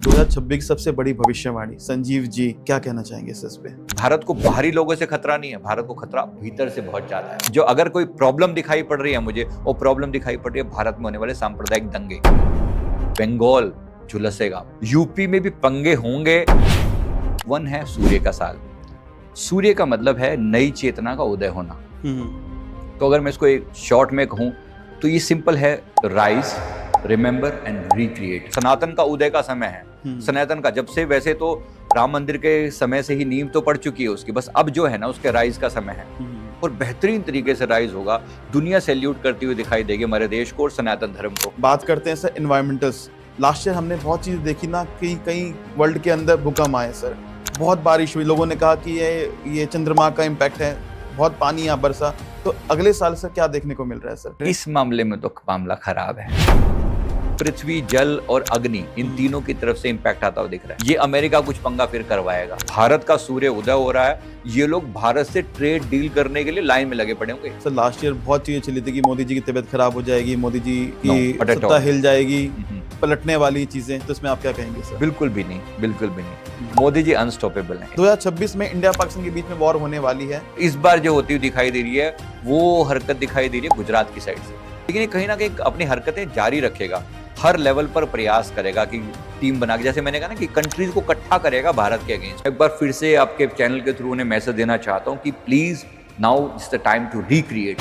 2026 की सबसे बड़ी भविष्यवाणी, संजीव जी क्या कहना चाहेंगे इस पे? भारत को बाहरी लोगों से खतरा नहीं है, भारत को खतरा भीतर से बहुत ज्यादा है। जो अगर कोई प्रॉब्लम दिखाई पड़ रही है मुझे, वो प्रॉब्लम दिखाई पड़ रही है भारत में होने वाले सांप्रदायिक दंगे। बंगाल झुलसेगा, यूपी में भी पंगे होंगे। वन है सूर्य का साल। सूर्य का मतलब है नई चेतना का उदय होना। तो अगर मैं इसको एक शॉर्ट में कहूं तो ये सिंपल है, राइज, रिमेंबर एंड रिक्रिएट। सनातन का उदय का समय है। सनातन का जब से, वैसे तो राम मंदिर के समय से ही नींव तो पड़ चुकी है उसकी, बस अब जो है ना उसके राइज का समय है और बेहतरीन तरीके से राइज होगा। दुनिया सैल्यूट करती हुई दिखाई देगी हमारे देश को और सनातन धर्म को। बात करते हैं सर एनवायरमेंटल्स। लास्ट ईयर हमने बहुत चीजें देखी ना कि कई वर्ल्ड के अंदर भूकंप आए सर, बहुत बारिश हुई, लोगों ने कहा कि ये चंद्रमा का इम्पैक्ट है, बहुत पानी यहाँ बरसा। तो अगले साल सर क्या देखने को मिल रहा है सर? इस मामले में तो मामला खराब है। पृथ्वी, जल और अग्नि, इन तीनों की तरफ से इंपैक्ट आता हुआ दिख रहा है। ये अमेरिका कुछ पंगा फिर करवाएगा। भारत का सूर्य उदय हो रहा है, ये लोग भारत से ट्रेड डील करने के लिए लाइन में लगे पड़े होंगे। सर लास्ट ईयर बहुत चीजें चली थी कि मोदी जी की तबीयत खराब हो जाएगी, मोदी जी की सत्ता हिल जाएगी, पलटने वाली चीजें, तो इसमें आप क्या कहेंगे सर? बिल्कुल भी नहीं, बिल्कुल भी नहीं। मोदी जी अनस्टॉपेबल हैं। 2026 में इंडिया पाकिस्तान के बीच में वॉर होने वाली है। इस बार जो होती हुई दिखाई दे रही है वो हरकत दिखाई दे रही है गुजरात की साइड से, लेकिन ये कहीं ना कहीं अपनी हरकतें जारी रखेगा। हर लेवल पर प्रयास करेगा कि टीम बना के, जैसे मैंने कहा ना कि कंट्रीज को इकट्ठा करेगा भारत के अगेंस्ट। एक बार फिर से आपके चैनल के थ्रू उन्हें मैसेज देना चाहता हूं कि please now is the time to recreate.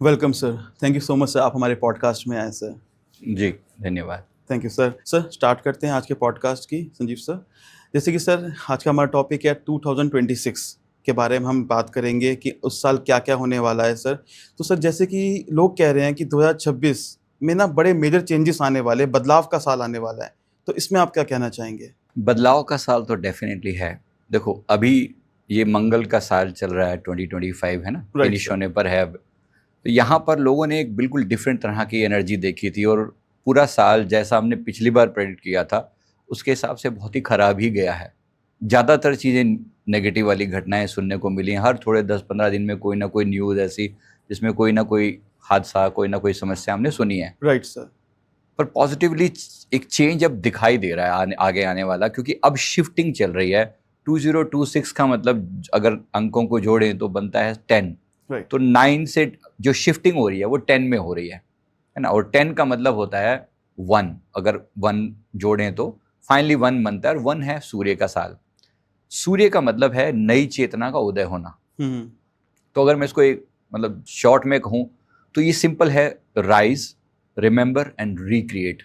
Welcome sir, thank you so much sir, आप हमारे पॉडकास्ट में आए सर। जी धन्यवाद। Thank you sir. Sir start करते हैं आज के पॉडकास्ट की। संजीव सर, जैसे कि सर आज का हमारा टॉपिक है 2026 के बारे में हम बात करेंगे कि उस साल क्या क्या होने वाला है सर। तो सर जैसे कि लोग कह रहे हैं कि 2026 में ना बड़े मेजर चेंजेस आने वाले, बदलाव का साल आने वाला है, तो इसमें आप क्या कहना चाहेंगे? बदलाव का साल तो डेफिनेटली है। देखो अभी ये मंगल का साल चल रहा है, 2025 है ना, फिनिश होने पर है अब। तो यहाँ पर लोगों ने एक बिल्कुल डिफरेंट तरह की एनर्जी देखी थी और पूरा साल जैसा हमने पिछली बार प्रेडिक्ट किया था उसके हिसाब से बहुत ही खराब ही गया है। ज़्यादातर चीज़ें नेगेटिव वाली घटनाएं सुनने को मिली हैं। हर थोड़े 10-15 दिन में कोई ना कोई न्यूज़ ऐसी जिसमें कोई ना कोई हादसा, कोई ना कोई समस्या हमने सुनी है। Right sir. पर पॉजिटिवली एक चेंज अब दिखाई दे रहा है आगे आने वाला, क्योंकि अब शिफ्टिंग चल रही है। 2026 का मतलब अगर अंकों को जोड़ें तो बनता है 10। राइट। तो 9 से जो शिफ्टिंग हो रही है वो 10 में हो रही है ना। और 10 का मतलब होता है 1। अगर 1 जोड़ें तो फाइनली 1 बनता है और 1 है सूर्य का साल। सूर्य का मतलब है नई चेतना का उदय होना। तो अगर मैं इसको एक मतलब शॉर्ट में कहूं तो ये सिंपल है, राइज, रिमेंबर एंड रिक्रिएट।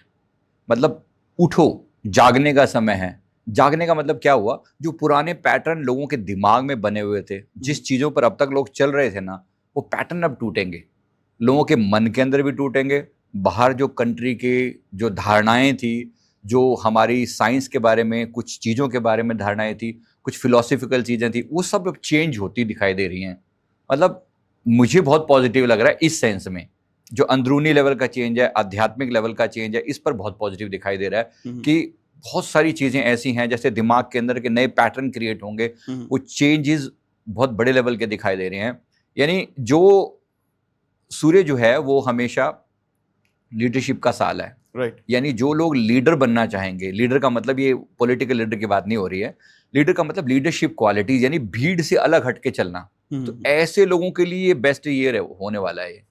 मतलब उठो, जागने का समय है। जागने का मतलब क्या हुआ, जो पुराने पैटर्न लोगों के दिमाग में बने हुए थे, जिस चीज़ों पर अब तक लोग चल रहे थे ना, वो पैटर्न अब टूटेंगे। लोगों के मन के अंदर भी टूटेंगे, बाहर जो कंट्री के जो धारणाएं थी, जो हमारी साइंस के बारे में, कुछ चीज़ों के बारे में धारणाएं थी, कुछ फिलोसफिकल चीज़ें थी, वो सब अब चेंज होती दिखाई दे रही हैं। मतलब मुझे बहुत पॉजिटिव लग रहा है इस सेंस में। जो अंदरूनी लेवल का चेंज है, आध्यात्मिक लेवल का चेंज है, इस पर बहुत पॉजिटिव दिखाई दे रहा है कि बहुत सारी चीज़ें ऐसी हैं जैसे दिमाग के अंदर के नए पैटर्न क्रिएट होंगे। वो चेंजेस बहुत बड़े लेवल के दिखाई दे रहे हैं। यानी जो सूर्य जो है वो हमेशा लीडरशिप का साल है। राइट। यानी जो लोग लीडर बनना चाहेंगे, लीडर का मतलब ये पॉलिटिकल लीडर की बात नहीं हो रही है, लीडर का मतलब लीडरशिप क्वालिटीज, यानी भीड़ से अलग हट के चलना। तो ऐसे लोगों के लिए ये बेस्ट ईयर होने वाला है।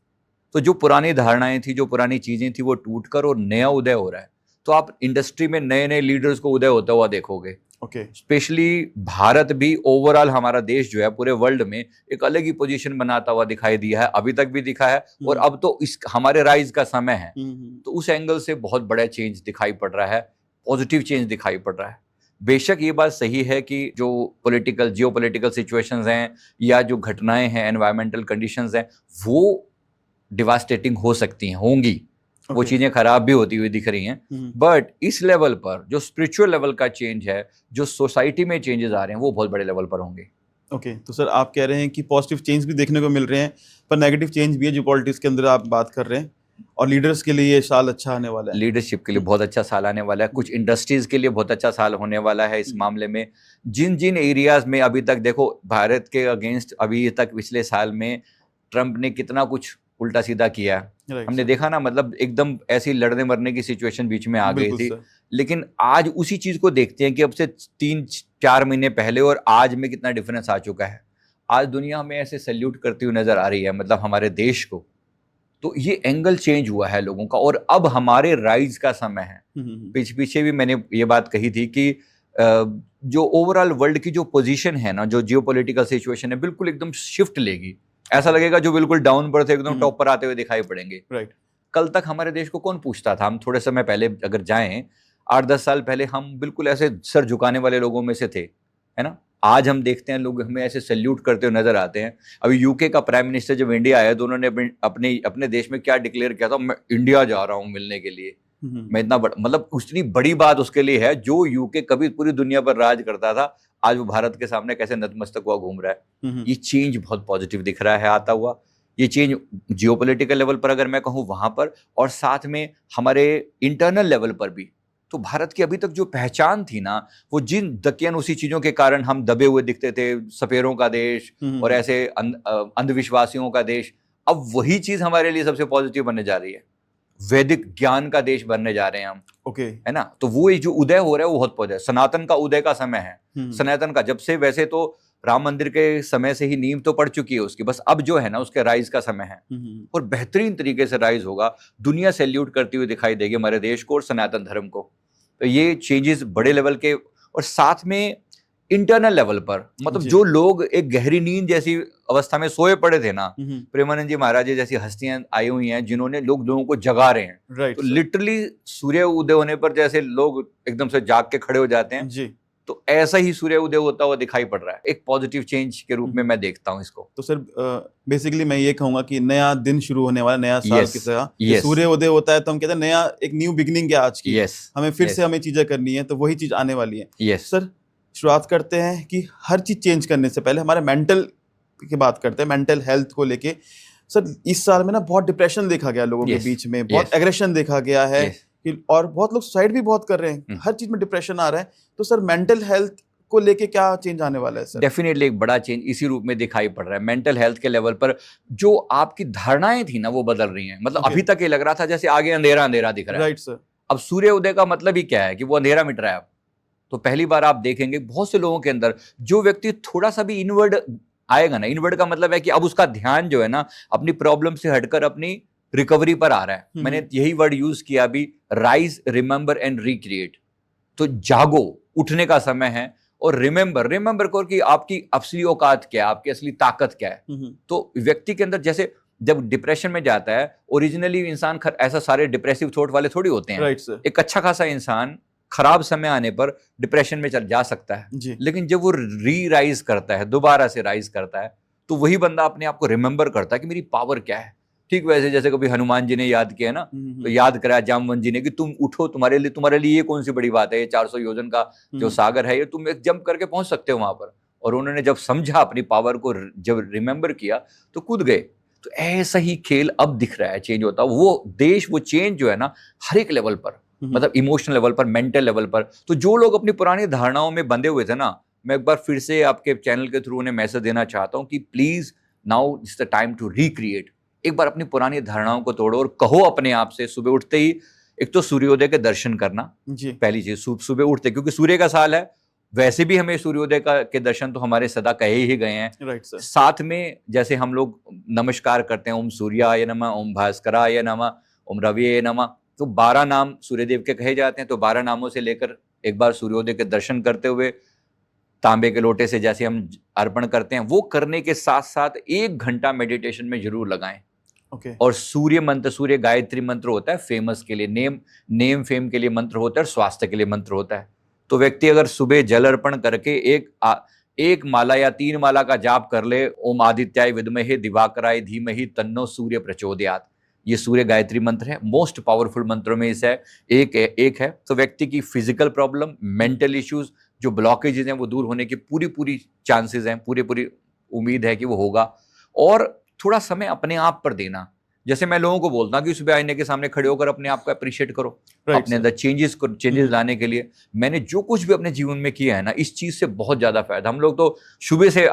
तो जो पुरानी धारणाएं थी, जो पुरानी चीजें थी, वो टूटकर और नया उदय हो रहा है। तो आप इंडस्ट्री में नए नए लीडर्स को उदय होता हुआ देखोगे। ओके। स्पेशली भारत भी, ओवरऑल हमारा देश जो है पूरे वर्ल्ड में एक अलग ही पोजीशन बनाता हुआ दिखाई दिया है, अभी तक भी दिखा है और अब तो इस हमारे राइज का समय है। तो उस एंगल से बहुत बड़ा चेंज दिखाई पड़ रहा है, पॉजिटिव चेंज दिखाई पड़ रहा है। बेशक ये बात सही है कि जो पॉलिटिकल, जियोपॉलिटिकल सिचुएशंस हैं या जो घटनाएं हैं, एनवायरमेंटल कंडीशंस हैं, वो डिवास्टेटिंग हो सकती हैं, होंगी। वो चीजें खराब भी होती हुई दिख रही हैं। बट इस लेवल पर जो स्पिरिचुअल लेवल का चेंज है, जो सोसाइटी में चेंजेस आ रहे हैं, वो बहुत बड़े लेवल पर होंगे। ओके। तो सर आप कह रहे हैं कि पॉजिटिव चेंज भी देखने को मिल रहे हैं, पर नेगेटिव चेंज भी है जो पॉलिटिक्स के अंदर आप बात कर रहे हैं, और लीडर्स के लिए ये साल अच्छा आने वाला है। लीडरशिप के लिए बहुत अच्छा साल आने वाला है। कुछ इंडस्ट्रीज के लिए बहुत अच्छा साल होने वाला है इस मामले में। जिन जिन एरियाज में अभी तक देखो भारत के अगेंस्ट अभी तक पिछले साल में ट्रंप ने कितना कुछ उल्टा सीधा किया। राइट हमने सर, देखा ना, मतलब एकदम ऐसी लड़ने मरने की सिचुएशन बीच में आ गई बिल्कुल थी। सर। लेकिन आज उसी चीज को देखते हैं कि अब से 3-4 महीने पहले और आज में कितना डिफरेंस आ चुका है। आज दुनिया हमें ऐसे सैल्यूट करती हुई नजर आ रही है, मतलब हमारे देश को। तो ये एंगल चेंज हुआ है लोगों का, और अब हमारे राइज का समय है। पीछे भी मैंने ये बात कही थी कि जो ओवरऑल वर्ल्ड की जो पोजीशन है ना, जो जियोपॉलिटिकल सिचुएशन है, बिल्कुल एकदम शिफ्ट लेगी। ऐसा लगेगा जो बिल्कुल डाउन पर थे एकदम टॉप पर आते हुए दिखाई पड़ेंगे। राइट। कल तक हमारे देश को कौन पूछता था? हम थोड़े समय पहले अगर जाएं, 8-10 साल पहले, हम बिल्कुल ऐसे सर झुकाने वाले लोगों में से थे, है ना। आज हम देखते हैं लोग हमें ऐसे सैल्यूट करते हुए नजर आते हैं। अभी यूके का प्राइम मिनिस्टर जब इंडिया आया तो उन्होंने अपने देश में क्या डिक्लेयर किया था? मैं इंडिया जा रहा हूं मिलने के लिए। मैं इतना बड़ा, मतलब उतनी बड़ी बात उसके लिए है। जो यूके कभी पूरी दुनिया पर राज करता था, आज वो भारत के सामने कैसे नतमस्तक हुआ घूम रहा है। ये चेंज बहुत पॉजिटिव दिख रहा है आता हुआ। ये चेंज जियोपॉलिटिकल लेवल पर अगर मैं कहूँ वहां पर, और साथ में हमारे इंटरनल लेवल पर भी। तो भारत की अभी तक जो पहचान थी ना, वो जिन दकियानुसी चीजों के कारण हम दबे हुए दिखते थे, सपेरों का देश और ऐसे अंधविश्वासियों का देश, अब वही चीज हमारे लिए सबसे पॉजिटिव बनने जा रही है। वैदिक ज्ञान का देश बनने जा रहे हैं हम, ओके। है ना। तो वो जो उदय हो रहा है वो बहुत पॉजिटिव। सनातन का उदय का समय है। सनातन का जब से, वैसे तो राम मंदिर के समय से ही नींव तो पड़ चुकी है उसकी, बस अब जो है ना उसके राइज का समय है, और बेहतरीन तरीके से राइज होगा। दुनिया सैल्यूट करती हुई दिखाई देगी हमारे देश को और सनातन धर्म को। तो ये चेंजेस बड़े लेवल के, और साथ में इंटरनल लेवल पर, मतलब जो लोग एक गहरी नींद जैसी अवस्था में सोए पड़े थे ना, प्रेमानंद जी महाराज जैसी हस्तियां आई हुई हैं जिन्होंने लोगों को जगा रहे हैं। राइट। तो लिटरली सूर्य उदय होने पर जैसे लोग एकदम से जाग के खड़े हो जाते हैं जी। तो ऐसा ही सूर्य उदय होता हुआ दिखाई पड़ रहा है। एक पॉजिटिव चेंज के रूप में मैं देखता हूं इसको। तो सर बेसिकली मैं ये कहूंगा कि नया दिन शुरू होने वाला, नया साल की तरह Yes. सूर्य उदय होता है तो हम कहते हैं नया एक न्यू बिगनिंग है आज की। Yes. हमें फिर Yes. से हमें चीजें करनी है, तो वही चीज आने वाली है। Yes. सर शुरुआत करते हैं कि हर चीज चेंज करने से पहले हमारे मेंटल की बात करते हैं, मेंटल हेल्थ को लेके। सर इस साल में ना बहुत डिप्रेशन देखा गया लोगों के बीच में, बहुत एग्रेशन देखा गया है, और बहुत लोग सुसाइड भी बहुत कर रहे हैं। हर चीज में डिप्रेशन आ रहा है। तो सर मेंटल हेल्थ को लेके क्या चेंज आने वाला है सर? डेफिनेटली एक बड़ा चेंज इसी रूप में दिखाई पड़ रहा है। मेंटल हेल्थ के लेवल पर जो आपकी धारणाएं थी ना वो बदल रही हैं। मतलब अभी तक ये लग रहा था जैसे आगे अंधेरा अंधेरा दिख रहा है। Right sir. अब सूर्य उदय का मतलब ही क्या है कि वो अंधेरा मिट रहा है। अब तो पहली बार आप देखेंगे बहुत से लोगों के अंदर, जो व्यक्ति थोड़ा सा भी इनवर्ड आएगा ना, इनवर्ड का मतलब है कि अब उसका ध्यान जो है ना अपनी प्रॉब्लम से हटकर अपनी रिकवरी पर आ रहा है। मैंने यही वर्ड यूज किया अभी, राइज, रिमेंबर एंड रिक्रिएट। तो जागो, उठने का समय है, और रिमेंबर करो कि आपकी असली औकात क्या है, आपकी असली ताकत क्या है। तो व्यक्ति के अंदर जैसे जब डिप्रेशन में जाता है, ओरिजिनली इंसान ऐसा सारे डिप्रेसिव थॉट वाले थोड़ी होते हैं। Right sir. एक अच्छा खासा इंसान खराब समय आने पर डिप्रेशन में चल जा सकता है, लेकिन जब वो री-राइज करता है, दोबारा से राइज करता है, तो वही बंदा अपने आप को रिमेंबर करता है कि मेरी पावर क्या है। ठीक वैसे जैसे कभी हनुमान जी ने याद किया ना, तो याद कराया जामवंत जी ने कि तुम उठो, तुम्हारे लिए ये कौन सी बड़ी बात है, ये 400 योजन का जो सागर है, ये तुम एक जंप करके पहुंच सकते हो वहां पर। और उन्होंने जब समझा अपनी पावर को, जब रिमेंबर किया तो कूद गए। तो ऐसा ही खेल अब दिख रहा है चेंज होता, वो देश, वो चेंज जो है ना हर एक लेवल पर, मतलब इमोशनल लेवल पर, मेंटल लेवल पर। तो जो लोग अपनी पुरानी धारणाओं में बंधे हुए थे ना, मैं एक बार फिर से आपके चैनल के थ्रू उन्हें मैसेज देना चाहता हूं कि please now is the time to recreate. एक बार अपनी पुरानी धारणाओं को तोड़ो और कहो अपने आप से, सुबह उठते ही एक तो सूर्योदय के दर्शन करना पहली चीज, सुबह उठते, क्योंकि सूर्य का साल है, वैसे भी हमें सूर्योदय के दर्शन तो हमारे सदा कहे ही गए हैं। Right sir. साथ में जैसे हम लोग नमस्कार करते हैं, ओम सूर्याय नमः, ओम भास्कराय नमः, ओम रविये नमः, तो 12 नाम सूर्यदेव के कहे जाते हैं। तो 12 नामों से लेकर एक बार सूर्योदय के दर्शन करते हुए तांबे के लोटे से जैसे हम अर्पण करते हैं, वो करने के साथ साथ 1 घंटा मेडिटेशन में जरूर लगाएं। और सूर्य मंत्र, सूर्य गायत्री मंत्र होता है फेमस के लिए, नेम फेम के लिए मंत्र होता है, और स्वास्थ्य के लिए मंत्र होता है। तो व्यक्ति अगर सुबह जल अर्पण करके एक माला या 3 माला का जाप कर ले, ओम आदित्याय विद्महे दिवाकराय धीमहि तन्नो सूर्य प्रचोदयात्, ये सूर्य गायत्री मंत्र है, मोस्ट पावरफुल मंत्रों में से एक है। तो व्यक्ति की फिजिकल प्रॉब्लम, मेंटल इश्यूज, जो ब्लॉकेजेस हैं वो दूर होने की पूरी चांसेस हैं, पूरी उम्मीद है कि वो होगा। और थोड़ा समय अपने आप पर देना, जैसे मैं लोगों को बोलता हूँ कि सुबह आईने के सामने खड़े होकर अपने आप को अप्रिशिएट करो, राइट अपने अंदर चेंजेस लाने के लिए। मैंने जो कुछ भी अपने जीवन में किया है ना, इस चीज से बहुत ज्यादा फायदा। हम लोग तो सुबह से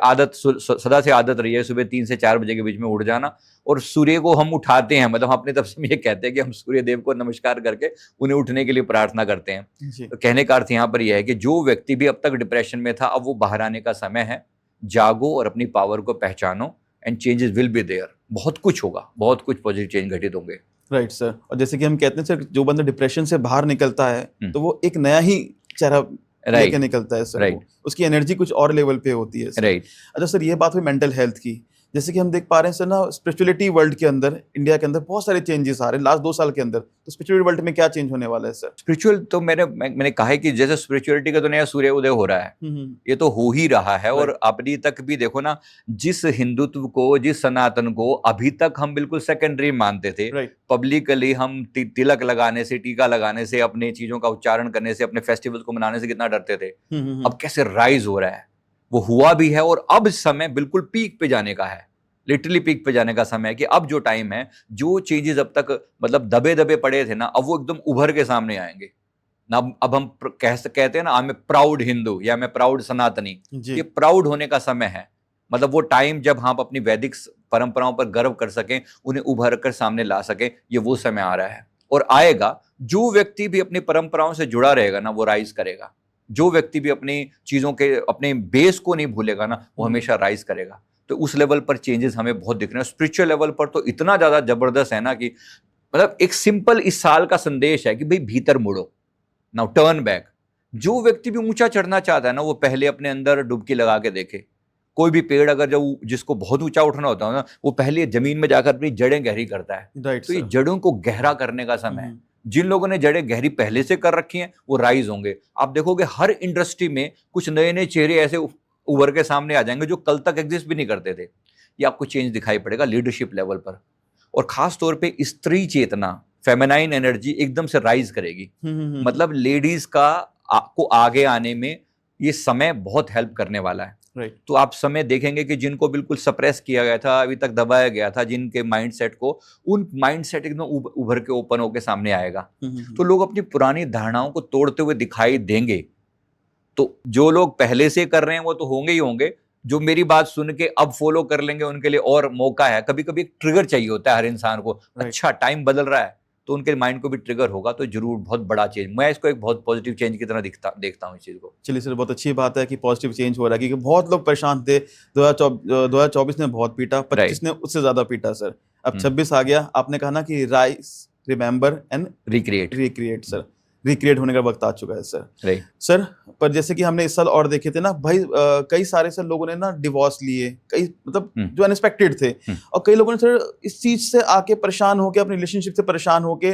सदा से आदत रही है सुबह 3 से 4 बजे के बीच में उठ जाना, और सूर्य को हम उठाते हैं, मतलब अपनी तरफ से ये कहते हैं कि हम सूर्य देव को नमस्कार करके उन्हें उठने के लिए प्रार्थना करते हैं। जी। तो कहने का अर्थ यहाँ पर यह है कि जो व्यक्ति भी अब तक डिप्रेशन में था, अब वो बाहर आने का समय है। जागो और अपनी पावर को पहचानो, and changes will be there. बहुत कुछ होगा, बहुत कुछ पॉजिटिव चेंज घटित होंगे। Right sir. और जैसे कि हम कहते हैं सर, जो बंदा डिप्रेशन से बाहर निकलता है तो वो एक नया ही चेहरा लेके निकलता है सर। वो उसकी एनर्जी कुछ और लेवल पे होती है सर। राइट। अच्छा सर, ये बात हुई मेंटल हेल्थ की। जैसे कि हम देख पा रहे हैं सर ना, स्पिरिचुअलिटी वर्ल्ड के अंदर, इंडिया के अंदर बहुत सारे चेंजेस आ रहे हैं लास्ट 2 साल के अंदर। तो स्पिरिचुअल वर्ल्ड में क्या चेंज होने वाला है सर? स्पिरिचुअल तो मैंने कहा है कि जैसे स्पिरिचुअलिटी का तो नया सूर्य उदय हो रहा है, ये तो हो ही रहा है। और अपनी तक भी देखो ना, जिस हिंदुत्व को, जिस सनातन को अभी तक हम बिल्कुल सेकेंडरी मानते थे, पब्लिकली हम तिलक लगाने से, टीका लगाने से, अपने चीजों का उच्चारण करने से, अपने फेस्टिवल्स को मनाने से कितना डरते थे, अब कैसे राइज हो रहा है। वो हुआ भी है, और अब समय बिल्कुल पीक पे जाने का है, लिटरली पीक पे जाने का समय है। कि अब जो टाइम है, जो चेंजेस अब तक मतलब दबे दबे पड़े थे ना, अब वो एकदम उभर के सामने आएंगे ना। अब हम कहते हैं ना, मैं प्राउड हिंदू या मैं प्राउड सनातनी, ये प्राउड होने का समय है। मतलब वो टाइम जब हम अपनी वैदिक परंपराओं पर गर्व कर सकें, उन्हें उभर कर सामने ला सकें, ये वो समय आ रहा है और आएगा। जो व्यक्ति भी अपनी परंपराओं से जुड़ा रहेगा ना, वो राइज करेगा। जो व्यक्ति भी अपनी चीजों के, अपने बेस को नहीं भूलेगा ना, वो हमेशा राइज करेगा। तो उस लेवल पर चेंजेस हमें बहुत दिख रहे हैं। स्पिरिचुअल लेवल पर तो इतना ज्यादा जबरदस्त है ना, कि मतलब एक सिंपल इस साल का संदेश है कि भाई भीतर मुड़ो, नाउ टर्न बैक। जो व्यक्ति भी ऊंचा चढ़ना चाहता है ना, वो पहले अपने अंदर डुबकी लगा के देखे। कोई भी पेड़ अगर जो जिसको बहुत ऊंचा उठना होता है ना, वो पहले जमीन में जाकर अपनी जड़ें गहरी करता है। तो ये जड़ों को गहरा करने का समय है। जिन लोगों ने जड़ें गहरी पहले से कर रखी हैं, वो राइज होंगे। आप देखोगे हर इंडस्ट्री में कुछ नए नए चेहरे ऐसे उभर के सामने आ जाएंगे जो कल तक एग्जिस्ट भी नहीं करते थे। ये आपको चेंज दिखाई पड़ेगा लीडरशिप लेवल पर, और खास तौर पे स्त्री चेतना, फेमिनाइन एनर्जी एकदम से राइज करेगी। मतलब लेडीज को आगे आने में ये समय बहुत हेल्प करने वाला है। तो आप समय देखेंगे कि जिनको बिल्कुल सप्रेस किया गया था, अभी तक दबाया गया था, जिनके माइंडसेट को, उन माइंडसेट एकदम उभर के ओपन होकर सामने आएगा। तो लोग अपनी पुरानी धारणाओं को तोड़ते हुए दिखाई देंगे। तो जो लोग पहले से कर रहे हैं वो तो होंगे ही होंगे, जो मेरी बात सुन के अब फॉलो कर लेंगे उनके लिए और मौका है। कभी कभी एक ट्रिगर चाहिए होता है हर इंसान को। अच्छा टाइम बदल रहा है तो उनके माइंड को भी ट्रिगर होगा, तो जरूर बहुत बड़ा चेंज। मैं इसको एक बहुत पॉजिटिव चेंज की तरह देखता हूँ इस चीज को। चलिए सर, बहुत अच्छी बात है कि पॉजिटिव चेंज हो रहा है, क्योंकि बहुत लोग परेशान थे। 2024 ने बहुत पीटा, 25 ने उससे ज्यादा पीटा सर। अब 26 आ गया। आपने कहा ना कि rise, remember and recreate sir. Recreate होने का वक्त आ चुका है सर। सर, पर जैसे कि हमने इस साल और देखे थे ना भाई, कई सारे सर लोगों ने ना डिवोर्स लिए, कई मतलब जो अनएक्सपेक्टेड थे, और कई लोगों ने सर इस चीज से आके परेशान होके, अपनी रिलेशनशिप से परेशान होके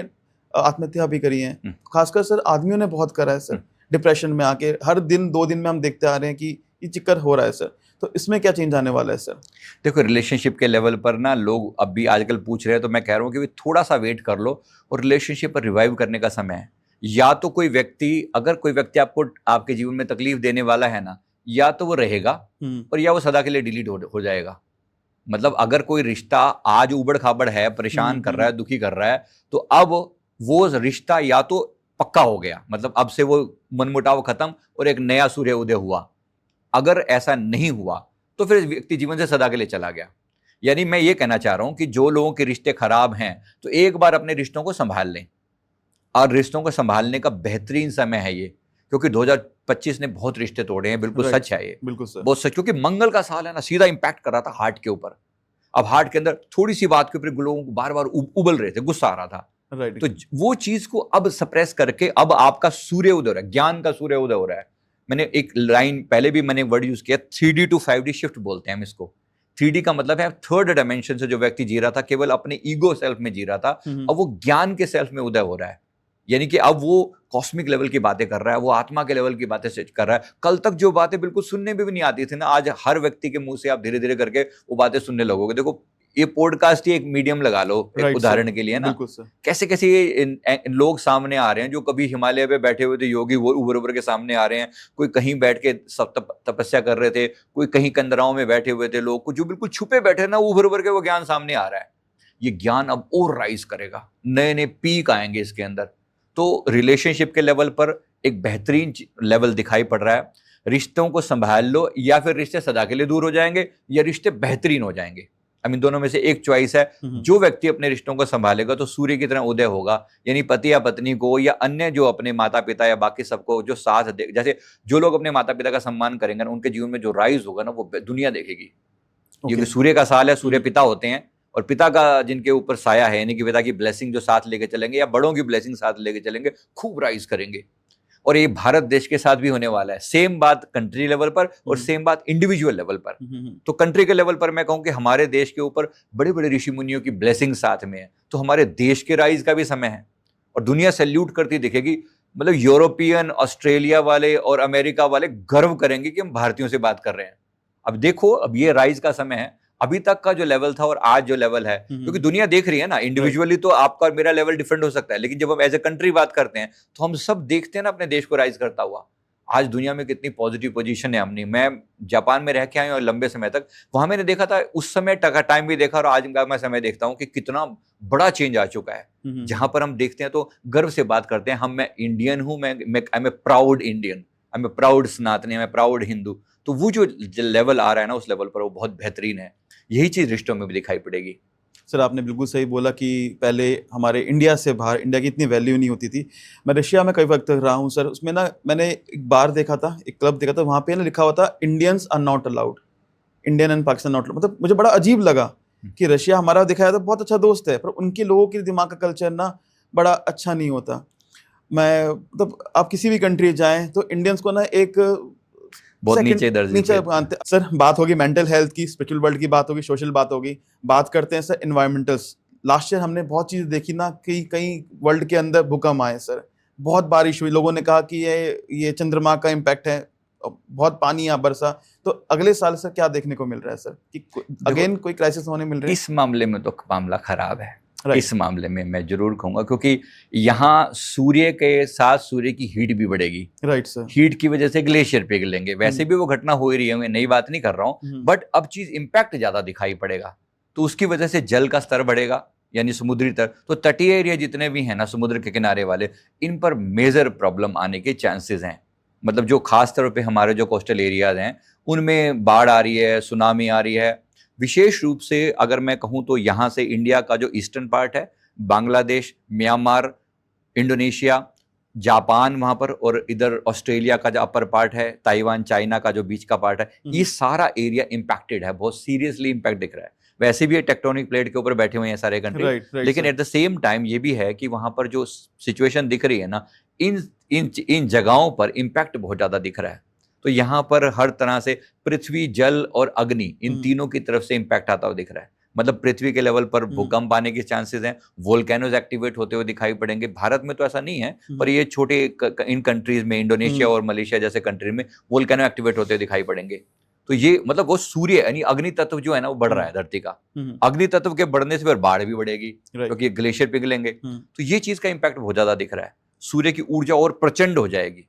आत्महत्या भी करी है। खासकर सर आदमियों ने बहुत करा है सर, डिप्रेशन में आके। हर दिन 2 दिन में हम देखते आ रहे हैं कि ये चिक्कर हो रहा है सर। तो इसमें क्या चेंज आने वाला है सर? देखो, रिलेशनशिप के लेवल पर ना लोग अब भी आजकल पूछ रहे हैं, तो मैं कह रहा हूँ कि थोड़ा सा वेट कर लो, और रिलेशनशिप पर रिवाइव करने का समय है। या तो कोई व्यक्ति, अगर कोई व्यक्ति आपको आपके जीवन में तकलीफ देने वाला है ना, या तो वो रहेगा और या वो सदा के लिए डिलीट हो जाएगा। मतलब अगर कोई रिश्ता आज उबड़ खाबड़ है, परेशान कर रहा है, दुखी कर रहा है, तो अब वो रिश्ता या तो पक्का हो गया, मतलब अब से वो मनमुटाव खत्म और एक नया सूर्य उदय हुआ। अगर ऐसा नहीं हुआ तो फिर व्यक्ति जीवन से सदा के लिए चला गया। यानी मैं ये कहना चाह रहा हूं कि जो लोगों के रिश्ते खराब हैं, तो एक बार अपने रिश्तों को संभाल लें। और रिश्तों को संभालने का बेहतरीन समय है ये, क्योंकि 2025 ने बहुत रिश्ते तोड़े हैं। बिल्कुल सच है ये, बिल्कुल सच, बहुत सच। क्योंकि मंगल का साल है ना, सीधा इंपैक्ट कर रहा था हार्ट के ऊपर। अब हार्ट के अंदर थोड़ी सी बात के ऊपर लोगों को बार बार उबल रहे थे, गुस्सा आ रहा था। तो वो चीज को अब सप्रेस करके अब आपका सूर्य उदय हो रहा है, ज्ञान का सूर्य उदय हो रहा है। मैंने एक लाइन पहले भी मैंने वर्ड यूज किया, 3D to 5D शिफ्ट बोलते हैं हम इसको। 3D का मतलब है थर्ड डायमेंशन से जो व्यक्ति जी रहा था, केवल अपने ईगो सेल्फ में जी रहा था, अब वो ज्ञान के सेल्फ में उदय हो रहा है। यानी कि अब वो कॉस्मिक लेवल की बातें कर रहा है, वो आत्मा के लेवल की बातें कर रहा है। कल तक जो बातें बिल्कुल सुनने में भी नहीं आती थी ना, आज हर व्यक्ति के मुंह से आप धीरे धीरे करके वो बातें सुनने लगोगे। देखो, ये पॉडकास्ट ही एक मीडियम लगा लो, एक उदाहरण के लिए ना, कैसे कैसे ये लोग सामने आ रहे हैं जो कभी हिमालय पे बैठे हुए थे योगी, वो उभर उभर के सामने आ रहे हैं। कोई कहीं बैठ के तपस्या कर रहे थे, कोई कहीं कंदराओं में बैठे हुए थे लोग, जो बिल्कुल छुपे बैठे ना, उभर उभर के वो ज्ञान सामने आ रहा है। ये ज्ञान अब और राइज करेगा, नए नए पीक आएंगे इसके अंदर। तो रिलेशनशिप के लेवल पर एक बेहतरीन लेवल दिखाई पड़ रहा है। रिश्तों को संभाल लो, या फिर रिश्ते सदा के लिए दूर हो जाएंगे, या रिश्ते बेहतरीन हो जाएंगे। दोनों में से एक चॉइस है। जो व्यक्ति अपने रिश्तों को संभालेगा तो सूर्य की तरह उदय होगा, यानी पति या पत्नी को या अन्य जो अपने माता पिता या बाकी सबको जो साथ दे, जैसे जो लोग अपने माता पिता का सम्मान करेंगे ना, उनके जीवन में जो राइज होगा ना, वो दुनिया देखेगी। क्योंकि सूर्य का साल है, सूर्य पिता होते हैं, और पिता का जिनके ऊपर साया है, यानी कि पिता की ब्लेसिंग जो साथ लेके चलेंगे या बड़ों की ब्लेसिंग साथ लेके चलेंगे, खूब राइज करेंगे। और ये भारत देश के साथ भी होने वाला है। सेम बात कंट्री लेवल पर और सेम बात इंडिविजुअल लेवल पर। तो कंट्री के लेवल पर मैं कहूं कि हमारे देश के ऊपर बड़े बड़े ऋषि मुनियों की ब्लेसिंग साथ में है, तो हमारे देश के राइज का भी समय है और दुनिया सैल्यूट करती दिखेगी। मतलब यूरोपियन, ऑस्ट्रेलिया वाले और अमेरिका वाले गर्व करेंगे कि हम भारतीयों से बात कर रहे हैं। अब देखो, अब ये राइज का समय है। अभी तक का जो लेवल था और आज जो लेवल है, क्योंकि दुनिया देख रही है ना, इंडिविजुअली तो आपका और मेरा लेवल डिफरेंट हो सकता है, लेकिन जब हम एज ए कंट्री बात करते हैं तो हम सब देखते हैं ना अपने देश को राइज करता हुआ। आज दुनिया में कितनी पॉजिटिव पोजीशन है हमने। मैं जापान में रह के आया और लंबे समय तक वहां मैंने देखा था, उस समय टाइम भी देखा और आज का मैं समय देखता हूँ कि कितना बड़ा चेंज आ चुका है। जहां पर हम देखते हैं तो गर्व से बात करते हैं, मैं इंडियन हूं, मैं I am a proud Indian, I am a proud Sanatani, I am a proud Hindu. तो वो जो लेवल आ रहा है ना, उस लेवल पर वो बहुत बेहतरीन है। यही चीज रिश्तों में भी दिखाई पड़ेगी। सर आपने बिल्कुल सही बोला कि पहले हमारे इंडिया से बाहर इंडिया की इतनी वैल्यू नहीं होती थी। मैं रशिया में कई वक्त तक रहा हूँ सर, उसमें ना मैंने एक बार देखा था, एक क्लब देखा था, वहाँ पे ना लिखा हुआ था Indians are not allowed, Indian and Pakistan not allowed. मतलब मुझे बड़ा अजीब लगा कि रशिया हमारा दिखाया था बहुत अच्छा दोस्त है, पर उनके लोगों के दिमाग का कल्चर ना बड़ा अच्छा नहीं होता। मैं मतलब आप किसी भी कंट्री जाएं तो इंडियंस को ना एक बहुत नीचे मानते। सर बात होगी मेंटल हेल्थ की, स्पिरिचुअल वर्ल्ड की बात होगी, सोशल बात होगी, बात करते हैं सर एनवायरमेंटल्स। लास्ट ईयर हमने बहुत चीज़ देखी ना कि कई वर्ल्ड के अंदर भूकंप आए सर, बहुत बारिश हुई, लोगों ने कहा कि ये चंद्रमा का इम्पैक्ट है, बहुत पानी या बरसा। तो अगले साल सर क्या देखने को मिल रहा है सर कि अगेन कोई क्राइसिस होने मिल रहा है? इस मामले में तो मामला खराब है। इस मामले में मैं जरूर कहूंगा, क्योंकि यहाँ सूर्य के साथ सूर्य की हीट भी बढ़ेगी। Right sir. हीट की वजह से ग्लेशियर पिघलेंगे। वैसे भी वो घटना हो ही रही है, मैं नई बात नहीं कर रहा हूँ, बट अब चीज इंपैक्ट ज्यादा दिखाई पड़ेगा। तो उसकी वजह से जल का स्तर बढ़ेगा, यानी समुद्री तल। तो तटीय एरिया जितने भी हैं ना, समुद्र के किनारे वाले, इन पर मेजर प्रॉब्लम आने के चांसेस हैं। मतलब जो खास तौर पे हमारे जो कोस्टल एरियाज हैं उनमें बाढ़ आ रही है, सुनामी आ रही है। विशेष रूप से अगर मैं कहूं तो यहाँ से इंडिया का जो ईस्टर्न पार्ट है, बांग्लादेश, म्यांमार, इंडोनेशिया, जापान वहां पर, और इधर ऑस्ट्रेलिया का जो अपर पार्ट है, ताइवान, चाइना का जो बीच का पार्ट है, ये सारा एरिया इंपैक्टेड है, बहुत सीरियसली इंपैक्ट दिख रहा है। वैसे भी टेक्टोनिक प्लेट के ऊपर बैठे हुए हैं सारे कंट्री, लेकिन एट द सेम टाइम ये भी है कि वहां पर जो सिचुएशन दिख रही है ना, इन जगहों पर इंपैक्ट बहुत ज्यादा दिख रहा है। तो यहाँ पर हर तरह से पृथ्वी, जल और अग्नि, इन तीनों की तरफ से इंपैक्ट आता हुआ दिख रहा है। मतलब पृथ्वी के लेवल पर भूकंप आने के चांसेस हैं, वोल्केनोज एक्टिवेट होते हुए दिखाई पड़ेंगे। भारत में तो ऐसा नहीं है, पर ये छोटे इन कंट्रीज में, इंडोनेशिया और मलेशिया जैसे कंट्री में वोल्केनो एक्टिवेट होते हुए दिखाई पड़ेंगे। तो ये मतलब वो सूर्य यानी अग्नि तत्व जो है ना, वो बढ़ रहा है धरती का। अग्नि तत्व के बढ़ने से फिर बाढ़ भी बढ़ेगी, क्योंकि ग्लेशियर पिघलेंगे। तो ये चीज का इंपैक्ट बहुत ज्यादा दिख रहा है। सूर्य की ऊर्जा और प्रचंड हो जाएगी।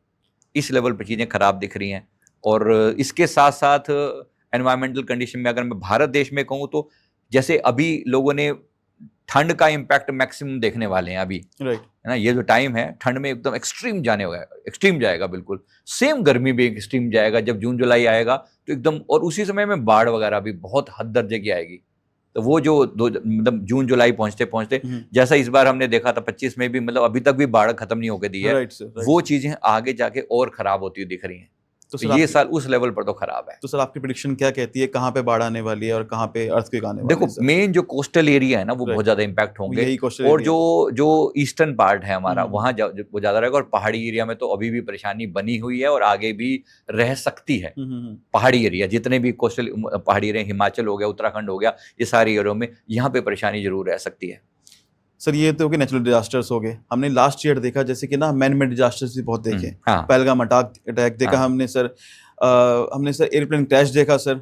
इस लेवल पर चीजें खराब दिख रही हैं। और इसके साथ साथ एनवायरमेंटल कंडीशन में अगर मैं भारत देश में कहूँ तो जैसे अभी लोगों ने ठंड का इंपैक्ट मैक्सिमम देखने वाले हैं अभी, है ना। ये जो टाइम है ठंड में एकदम एक्सट्रीम जाने होगा, एक्सट्रीम जाएगा बिल्कुल। सेम गर्मी भी एक्सट्रीम जाएगा जब जून जुलाई आएगा तो एकदम, और उसी समय में बाढ़ वगैरह भी बहुत हद दर्जे की आएगी। तो वो जो मतलब जून जुलाई पहुंचते पहुंचते जैसा इस बार हमने देखा था 25 में भी, मतलब अभी तक भी बाढ़ खत्म नहीं होकर दी है, वो चीजें आगे जाके और खराब होती हुई दिख रही हैं। तो ये साल उस लेवल पर तो खराब है। तो सर आपकी प्रेडिक्शन क्या कहती है, कहाँ पे बाढ़ आने वाली है और कहाँ पे अर्थक्वेक आने वाली है? देखो, मेन जो कोस्टल एरिया है ना, वो बहुत ज्यादा इंपैक्ट होंगे, और जो ईस्टर्न पार्ट है हमारा, वहां वो ज्यादा रहेगा। और पहाड़ी एरिया में तो अभी भी परेशानी बनी हुई है और आगे भी रह सकती है। पहाड़ी एरिया जितने भी कोस्टल पहाड़ी एरिया, हिमाचल हो गया, उत्तराखंड हो गया, ये सारे एरिया में यहाँ पे परेशानी जरूर रह सकती है। सर ये तो कि नेचुरल डिजास्टर्स हो गए, हमने लास्ट ईयर देखा जैसे कि ना मैन मेड डिजास्टर्स भी बहुत देखे। पहलगाम अटैक देखा हमने सर, एयरप्लेन क्रैश देखा सर।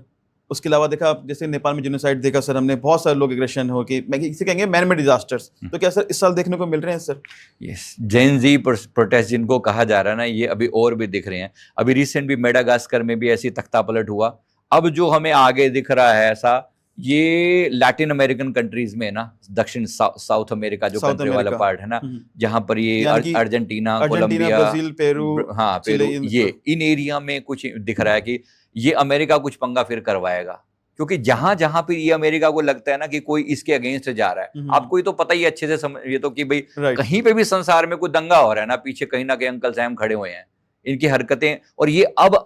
उसके अलावा देखा जैसे नेपाल में जेनोसाइड देखा सर हमने, बहुत सारे लोग एग्रेशन हो कि मैं इसे कहेंगे मैन मेड डिजास्टर्स। तो क्या सर इस साल देखने को मिल रहे हैं सर? यस, जेन जी प्रोटेस्ट जिनको कहा जा रहा है ना, ये अभी और भी दिख रहे हैं। अभी रिसेंट भी मेडागास्कर में भी ऐसी तख्ता पलट हुआ। अब जो हमें आगे दिख रहा है ऐसा ये लैटिन अमेरिकन कंट्रीज में है ना, दक्षिण साउथ अमेरिका जो साउथ कंट्री वाला अमेरिका। पार्ट है ना, जहां पर ये यानी कि Argentina, Argentina, Colombia, Brazil, Peru, हाँ चिले, पेरू, ये इन एरिया में कुछ दिख रहा है कि ये अमेरिका कुछ पंगा फिर करवाएगा, क्योंकि जहां जहां पे ये अमेरिका को लगता है ना कि कोई इसके अगेंस्ट जा रहा है, आपको ये तो पता ही अच्छे से समझ, ये तो कि भाई कहीं पे भी संसार में कोई दंगा हो रहा है ना, पीछे कहीं ना कहीं अंकल सैम खड़े हुए हैं, इनकी हरकतें, और ये अब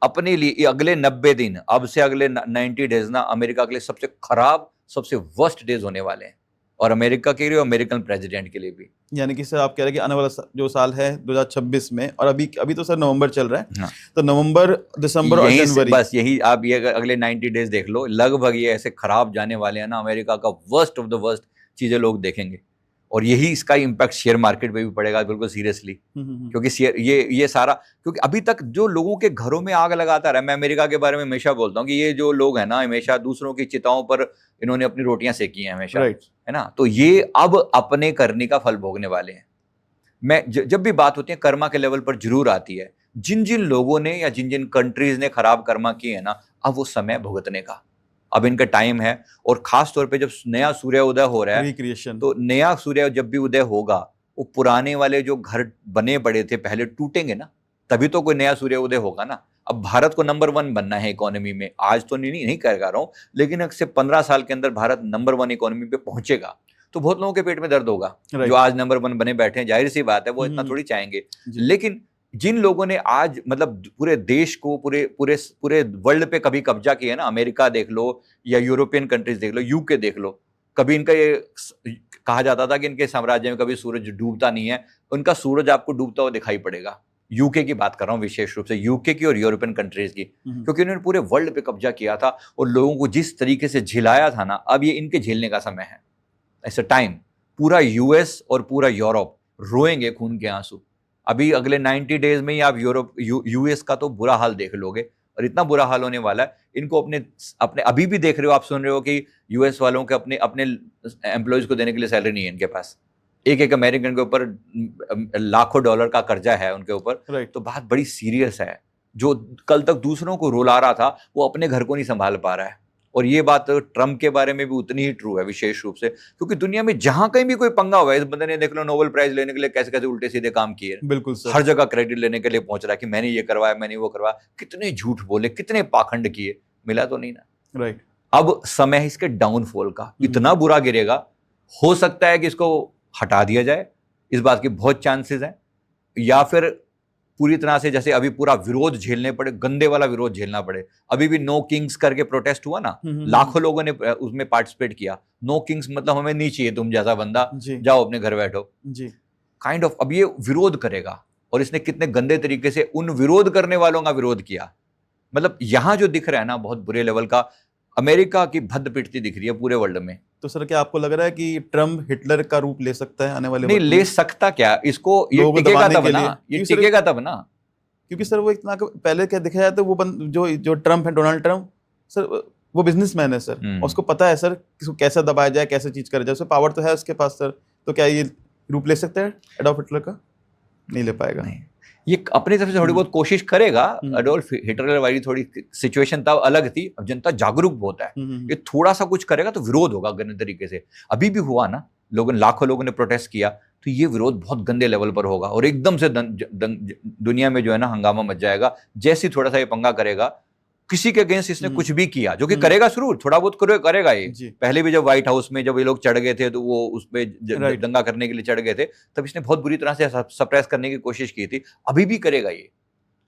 अपने लिए अगले 90 दिन, अब से अगले 90 डेज ना अमेरिका के लिए सबसे खराब, सबसे वर्स्ट डेज होने वाले हैं, और अमेरिका के लिए, अमेरिकन प्रेसिडेंट के लिए भी। यानी कि सर आप कह रहे हैं कि आने वाला जो साल है 2026 में, और अभी तो सर नवंबर चल रहा है, हाँ। तो नवंबर, दिसंबर और जनवरी, बस यही आप ये अगले 90 डेज देख लो, लगभग ये ऐसे खराब जाने वाले हैं ना, अमेरिका का वर्स्ट ऑफ द वर्स्ट चीजें लोग देखेंगे, और यही इसका इम्पैक्ट शेयर मार्केट पे भी पड़ेगा बिल्कुल सीरियसली, क्योंकि शेयर ये सारा, क्योंकि अभी तक जो लोगों के घरों में आग लगाता रहा, मैं अमेरिका के बारे में हमेशा बोलता हूँ कि ये जो लोग हैं ना, हमेशा दूसरों की चिताओं पर इन्होंने अपनी रोटियां सेकी हैं हमेशा, है ना, तो ये अब अपने करने का फल भोगने वाले हैं। मैं जब भी बात होती है कर्मा के लेवल पर जरूर आती है, जिन जिन लोगों ने या जिन जिन कंट्रीज ने खराब कर्मा किए हैं ना, अब वो समय भुगतने का, अब इनका टाइम है, और खास तौर पे जब नया सूर्य उदय हो रहा है, रिक्रिएशन, तो नया सूर्य जब भी उदय होगा, वो पुराने वाले जो घर बने पड़े थे पहले टूटेंगे ना, तभी तो कोई नया सूर्य उदय होगा ना। अब भारत को नंबर 1 बनना है इकोनॉमी में, आज तो नहीं कह रहा हूं, लेकिन अक्सर 15 साल के अंदर भारत नंबर 1 इकोनॉमी पे पहुंचेगा, तो बहुत लोगों के पेट में दर्द होगा, जो आज नंबर 1 बने बैठे हैं, जाहिर सी बात है वो इतना थोड़ी चाहेंगे, लेकिन जिन लोगों ने आज मतलब पूरे देश को, पूरे वर्ल्ड पे कभी कब्जा किया है ना, अमेरिका देख लो या यूरोपियन कंट्रीज देख लो, यूके देख लो, कभी इनका ये कहा जाता था कि इनके साम्राज्य में कभी सूरज डूबता नहीं है, उनका सूरज आपको डूबता हुआ दिखाई पड़ेगा। यूके की बात कर रहा हूँ विशेष रूप से, यूके की और यूरोपियन कंट्रीज की, क्योंकि उन्होंने पूरे वर्ल्ड पे कब्जा किया था और लोगों को जिस तरीके से झिलाया था ना, अब ये इनके झेलने का समय है। ऐसा टाइम पूरा यूएस और पूरा यूरोप रोएंगे खून के आंसू। अभी अगले 90 डेज में ही आप यूएस का तो बुरा हाल देख लोगे, और इतना बुरा हाल होने वाला है, इनको अपने अभी भी देख रहे हो, आप सुन रहे हो कि यूएस वालों के अपने एम्प्लॉयज को देने के लिए सैलरी नहीं है इनके पास, एक अमेरिकन के ऊपर लाखों डॉलर का कर्जा है उनके ऊपर, तो बात बड़ी सीरियस है। जो कल तक दूसरों को रुला रहा था, वो अपने घर को नहीं संभाल पा रहा है, और ये बात ट्रम्प के बारे में भी उतनी ही ट्रू है विशेष रूप से, क्योंकि दुनिया में जहां कहीं भी कोई पंगा हुआ है, इस बंदे ने देख लो नोबेल प्राइज लेने के लिए कैसे कैसे उल्टे सीधे काम किए, बिल्कुल सर, हर जगह क्रेडिट लेने के लिए पहुंच रहा है कि मैंने ये करवाया, मैंने वो करवाया, कितने झूठ बोले, कितने पाखंड किए, मिला तो नहीं ना। राइट, अब समय है इसके डाउनफॉल का, इतना बुरा गिरेगा, हो सकता है कि इसको हटा दिया जाए, इस बात की बहुत चांसेस है, या फिर पूरी तरह से जैसे अभी पूरा विरोध झेलने पड़े, गंदे वाला विरोध झेलना पड़े। अभी भी नो किंग्स करके प्रोटेस्ट हुआ ना, लाखों लोगों ने उसमें पार्टिसिपेट किया। नो किंग्स मतलब हमें नहीं चाहिए तुम जैसा बंदा, जाओ अपने घर बैठो जी, काइंड ऑफ। अब ये विरोध करेगा, और इसने कितने गंदे तरीके से उन विरोध करने वालों का विरोध किया। मतलब यहां जो दिख रहा है ना, बहुत बुरे लेवल का अमेरिका की भद्द पिटती दिख रही है पूरे वर्ल्ड में। तो सर क्या आपको लग रहा है कि ट्रम्प हिटलर का रूप ले सकता है आने वाले नहीं, ले सकता क्या इसको, ये टिकेगा तब ना, ये टिकेगा तब ना, क्योंकि सर वो इतना पहले क्या दिखा जाए तो वो जो ट्रम्प है, डोनाल्ड ट्रम्प सर, वो बिजनेसमैन है सर, उसको पता है सर किसको कैसे दबाया जाए, कैसे चीज करा जाए, उससे पावर तो है उसके पास सर। तो क्या ये रूप ले सकता है एडोल्फ हिटलर का? नहीं ले पाएगा। नहीं, ये अपनी तरफ से थोड़ी बहुत कोशिश करेगा। एडोल्फ हिटलर वाली थोड़ी सिचुएशन तब अलग थी, अब जनता जागरूक बहुत है, ये थोड़ा सा कुछ करेगा तो विरोध होगा गंदे तरीके से। अभी भी हुआ ना, लाखों लोगों ने प्रोटेस्ट किया, तो ये विरोध बहुत गंदे लेवल पर होगा, और एकदम से दुनिया में जो है ना हंगामा मच जाएगा, जैसे थोड़ा सा ये पंगा करेगा। किसी के अगेंस्ट इसने कुछ भी किया, जो कि करेगा जरूर, थोड़ा बहुत करेगा ये। पहले भी जब व्हाइट हाउस में जब ये लोग चढ़ गए थे, तो वो उस पे दंगा करने के लिए चढ़ गए थे, तब इसने बहुत बुरी तरह से सप्रेस करने की कोशिश की थी। अभी भी करेगा ये,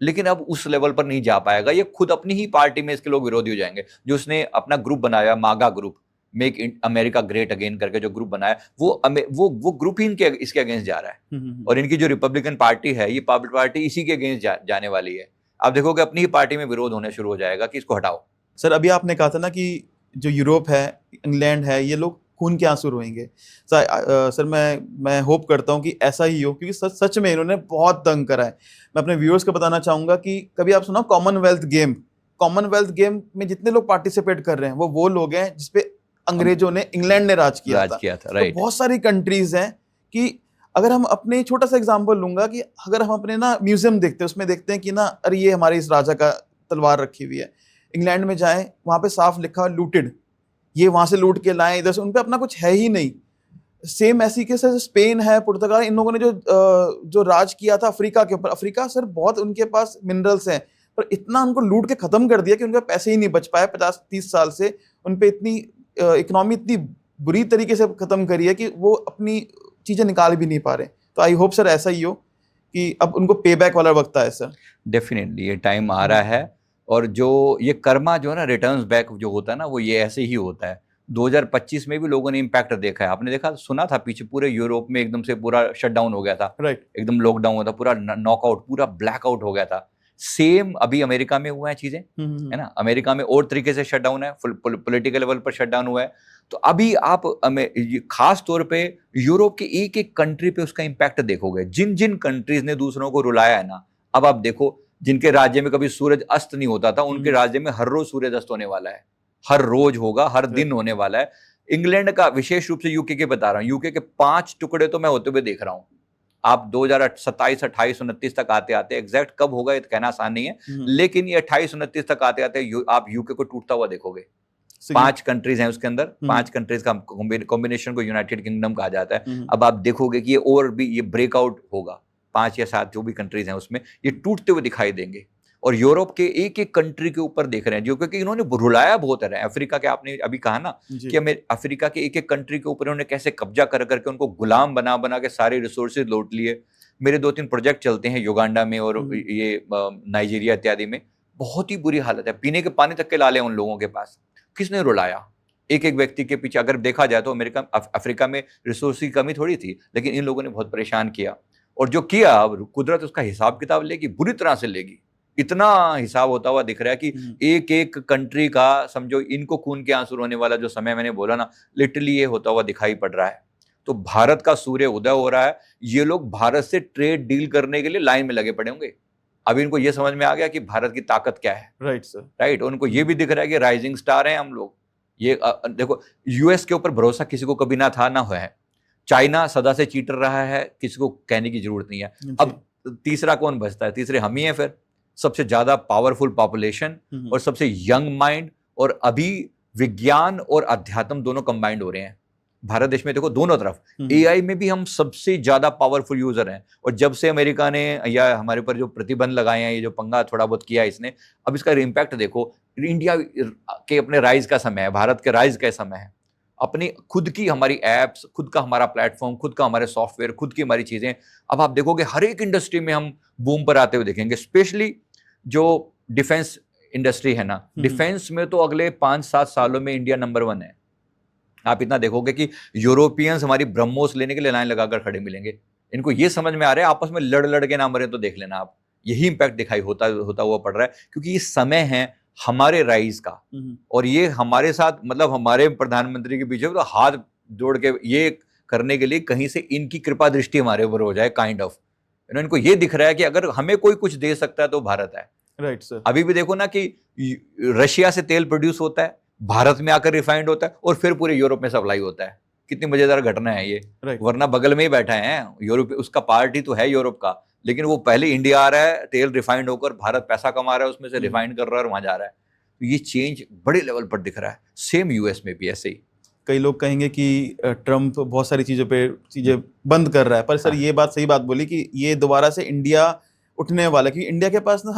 लेकिन अब उस लेवल पर नहीं जा पाएगा। ये खुद अपनी ही पार्टी में इसके लोग विरोधी हो जाएंगे। जो उसने अपना ग्रुप बनाया, मागा group, make America great again करके जो ग्रुप बनाया, वो ग्रुप ही इसके अगेंस्ट जा रहा है। और इनकी जो रिपब्लिकन पार्टी है, ये पार्टी इसी के अगेंस्ट जाने वाली है। आप देखोगे अपनी ही पार्टी में विरोध होने शुरू हो जाएगा कि इसको हटाओ। सर अभी आपने कहा था ना कि जो यूरोप है, इंग्लैंड है, ये लोग खून के आंसू रोएंगे। सर मैं होप करता हूँ कि ऐसा ही हो, क्योंकि सच में इन्होंने बहुत तंग करा है। मैं अपने व्यूअर्स को बताना चाहूंगा कि कभी आप सुना कॉमनवेल्थ गेम में जितने लोग पार्टिसिपेट कर रहे हैं वो लोग हैं जिसपे अंग्रेजों ने, इंग्लैंड ने राज किया था। राइट। तो बहुत सारी कंट्रीज हैं कि अगर हम अपने छोटा सा एग्जांपल लूंगा कि अगर हम अपने ना म्यूजियम देखते हैं, उसमें देखते हैं कि ना अरे ये हमारे इस राजा का तलवार रखी हुई है। इंग्लैंड में जाएं, वहाँ पे साफ लिखा लूटेड, ये वहाँ से लूट के लाएं, इधर से, उन पे अपना कुछ है ही नहीं। सेम ऐसी के सर स्पेन है, पुर्तगाल, इन लोगों ने जो राज किया था अफ्रीका के ऊपर, अफ्रीका सर बहुत उनके पास मिनरल्स हैं, पर इतना उनको लूट के खत्म कर दिया कि उनके पैसे ही नहीं बच पाए 50-30 साल से। उन पे इतनी इकोनॉमी इतनी बुरी तरीके से खत्म करी है कि वो अपनी चीजें निकाल भी नहीं पा रहे। तो आई होप सर ऐसा ही हो कि अब उनको पे बैक वाला वक्त है सर। डेफिनेटली ये टाइम आ रहा है, और जो ये कर्मा जो है ना, रिटर्न्स बैक जो होता है ना, वो ये ऐसे ही होता है। 2025 में भी लोगों ने इम्पैक्ट देखा है, आपने देखा, सुना था पीछे पूरे यूरोप में एकदम से पूरा शटडाउन हो गया था, राइट, एकदम लॉकडाउन हुआ था, पूरा नॉकआउट, पूरा ब्लैकआउट हो गया था। सेम अभी अमेरिका में हुआ है चीजें, है ना, अमेरिका में और तरीके से शटडाउन है, पॉलिटिकल लेवल पर शटडाउन हुआ है। तो अभी आप खास तौर पे यूरोप के एक एक कंट्री पे उसका इम्पैक्ट देखोगे। जिन जिन कंट्रीज ने दूसरों को रुलाया है ना, अब आप देखो, जिनके राज्य में कभी सूरज अस्त नहीं होता था, उनके राज्य में हर रोज सूरज अस्त होने वाला है, हर रोज होगा, हर दिन होने वाला है। इंग्लैंड का, विशेष रूप से यूके के बता रहा हूं, यूके के 5 टुकड़े तो मैं होते हुए देख रहा हूं। आप 2027, 28, 29 तक आते आते, एग्जैक्ट कब होगा ये कहना आसान नहीं है, लेकिन ये 28, 29 तक आते आते आप यूके को टूटता हुआ देखोगे। 5 कंट्रीज हैं उसके अंदर, 5 कंट्रीज का कॉम्बिनेशन को यूनाइटेड किंगडम कहा जाता है। अब आप देखोगे कि ये और भी ये ब्रेकआउट होगा, 5 या 7 जो भी कंट्रीज हैं उसमें ये टूटते हुए दिखाई देंगे। और यूरोप के एक एक कंट्री के ऊपर देख रहे हैं, जो क्योंकि इन्होंने रुलाया बहुत है। अफ्रीका के, आपने अभी कहा ना कि हमें अफ्रीका के एक एक कंट्री के ऊपर इन्होंने कैसे कब्जा कर करके उनको गुलाम बना बना के सारे रिसोर्सेज लौट लिए। मेरे 2-3 प्रोजेक्ट चलते हैं युगांडा में और ये नाइजीरिया इत्यादि में, बहुत ही बुरी हालत है, पीने के पानी तक के लाले उन लोगों के पास। किसने रुलाया? एक एक व्यक्ति के पीछे अगर देखा जाए तो अफ्रीका में रिसोर्स की कमी थोड़ी थी, लेकिन इन लोगों ने बहुत परेशान किया। और जो किया, अब कुदरत उसका हिसाब किताब लेगी, बुरी तरह से लेगी। इतना हिसाब होता हुआ दिख रहा है कि एक एक कंट्री का, समझो, इनको खून के आंसू होने वाला जो समय मैंने बोला ना, लिटरली ये होता हुआ दिखाई पड़ रहा है। तो भारत का सूर्य उदय हो रहा है। ये लोग भारत से ट्रेड डील करने के लिए लाइन में लगे पड़े होंगे। अभी इनको ये समझ में आ गया कि भारत की ताकत क्या है। Right sir, right. उनको ये भी दिख रहा है कि राइजिंग स्टार हैं हम लोग। ये देखो, यूएस के ऊपर भरोसा किसी को कभी ना था ना है। चाइना सदा से चीटर रहा है, किसी को कहने की जरूरत नहीं है। अब तीसरा कौन बचता है? तीसरे हम ही हैं फिर। सबसे ज्यादा पावरफुल पॉपुलेशन और सबसे यंग माइंड, और अभी विज्ञान और अध्यात्म दोनों कंबाइंड हो रहे हैं भारत देश में। देखो दोनों तरफ, एआई में भी हम सबसे ज्यादा पावरफुल यूजर हैं। और जब से अमेरिका ने या हमारे ऊपर जो प्रतिबंध लगाए हैं, ये जो पंगा थोड़ा बहुत किया है इसने, अब इसका इम्पैक्ट देखो। इंडिया के अपने राइज का समय है, भारत के राइज का समय है। अपनी खुद की हमारी एप्स, खुद का हमारा प्लेटफॉर्म, खुद का हमारे सॉफ्टवेयर, खुद की हमारी चीजें। अब आप देखोगे हर एक इंडस्ट्री में हम बूम पर आते हुए देखेंगे। स्पेशली जो डिफेंस इंडस्ट्री है ना, डिफेंस में तो अगले 5-7 सालों में इंडिया नंबर 1 है। आप इतना देखोगे कि यूरोपियंस हमारी ब्रह्मोस लेने के लिए लाइन लगाकर खड़े मिलेंगे। इनको ये समझ में आ रहा है आपस में लड़ के ना मरे, तो देख लेना आप। यही इंपैक्ट दिखाई होता हुआ पड़ रहा है, क्योंकि ये समय है हमारे राइज का। और ये हमारे साथ, मतलब हमारे प्रधानमंत्री के पीछे तो हाथ जोड़ के ये करने के लिए कहीं से इनकी कृपा दृष्टि हमारे ऊपर हो जाए, काइंड ऑफ। इनको ये दिख रहा है कि अगर हमें कोई कुछ दे सकता है तो भारत है। Right sir. अभी भी देखो ना कि रशिया से तेल प्रोड्यूस होता है, भारत में आकर रिफाइंड होता है, और फिर पूरे यूरोप में सप्लाई होता है। कितनी मजेदार घटना है ये। वरना बगल में ही बैठा है यूरोप, उसका पार्ट ही तो है यूरोप का, लेकिन वो पहले इंडिया आ रहा है, तेल रिफाइंड होकर, भारत पैसा कमा रहा है, उसमें से रिफाइंड कर रहा है और वहां जा रहा है। तो ये चेंज बड़े लेवल पर दिख रहा है। सेम यूएस में भी ऐसे ही। कई लोग कहेंगे कि ट्रम्प बहुत सारी चीजें बंद कर रहा है, पर सर ये बात सही बात बोली कि ये दोबारा से इंडिया उठने वाला है। क्योंकि इंडिया के पास ना,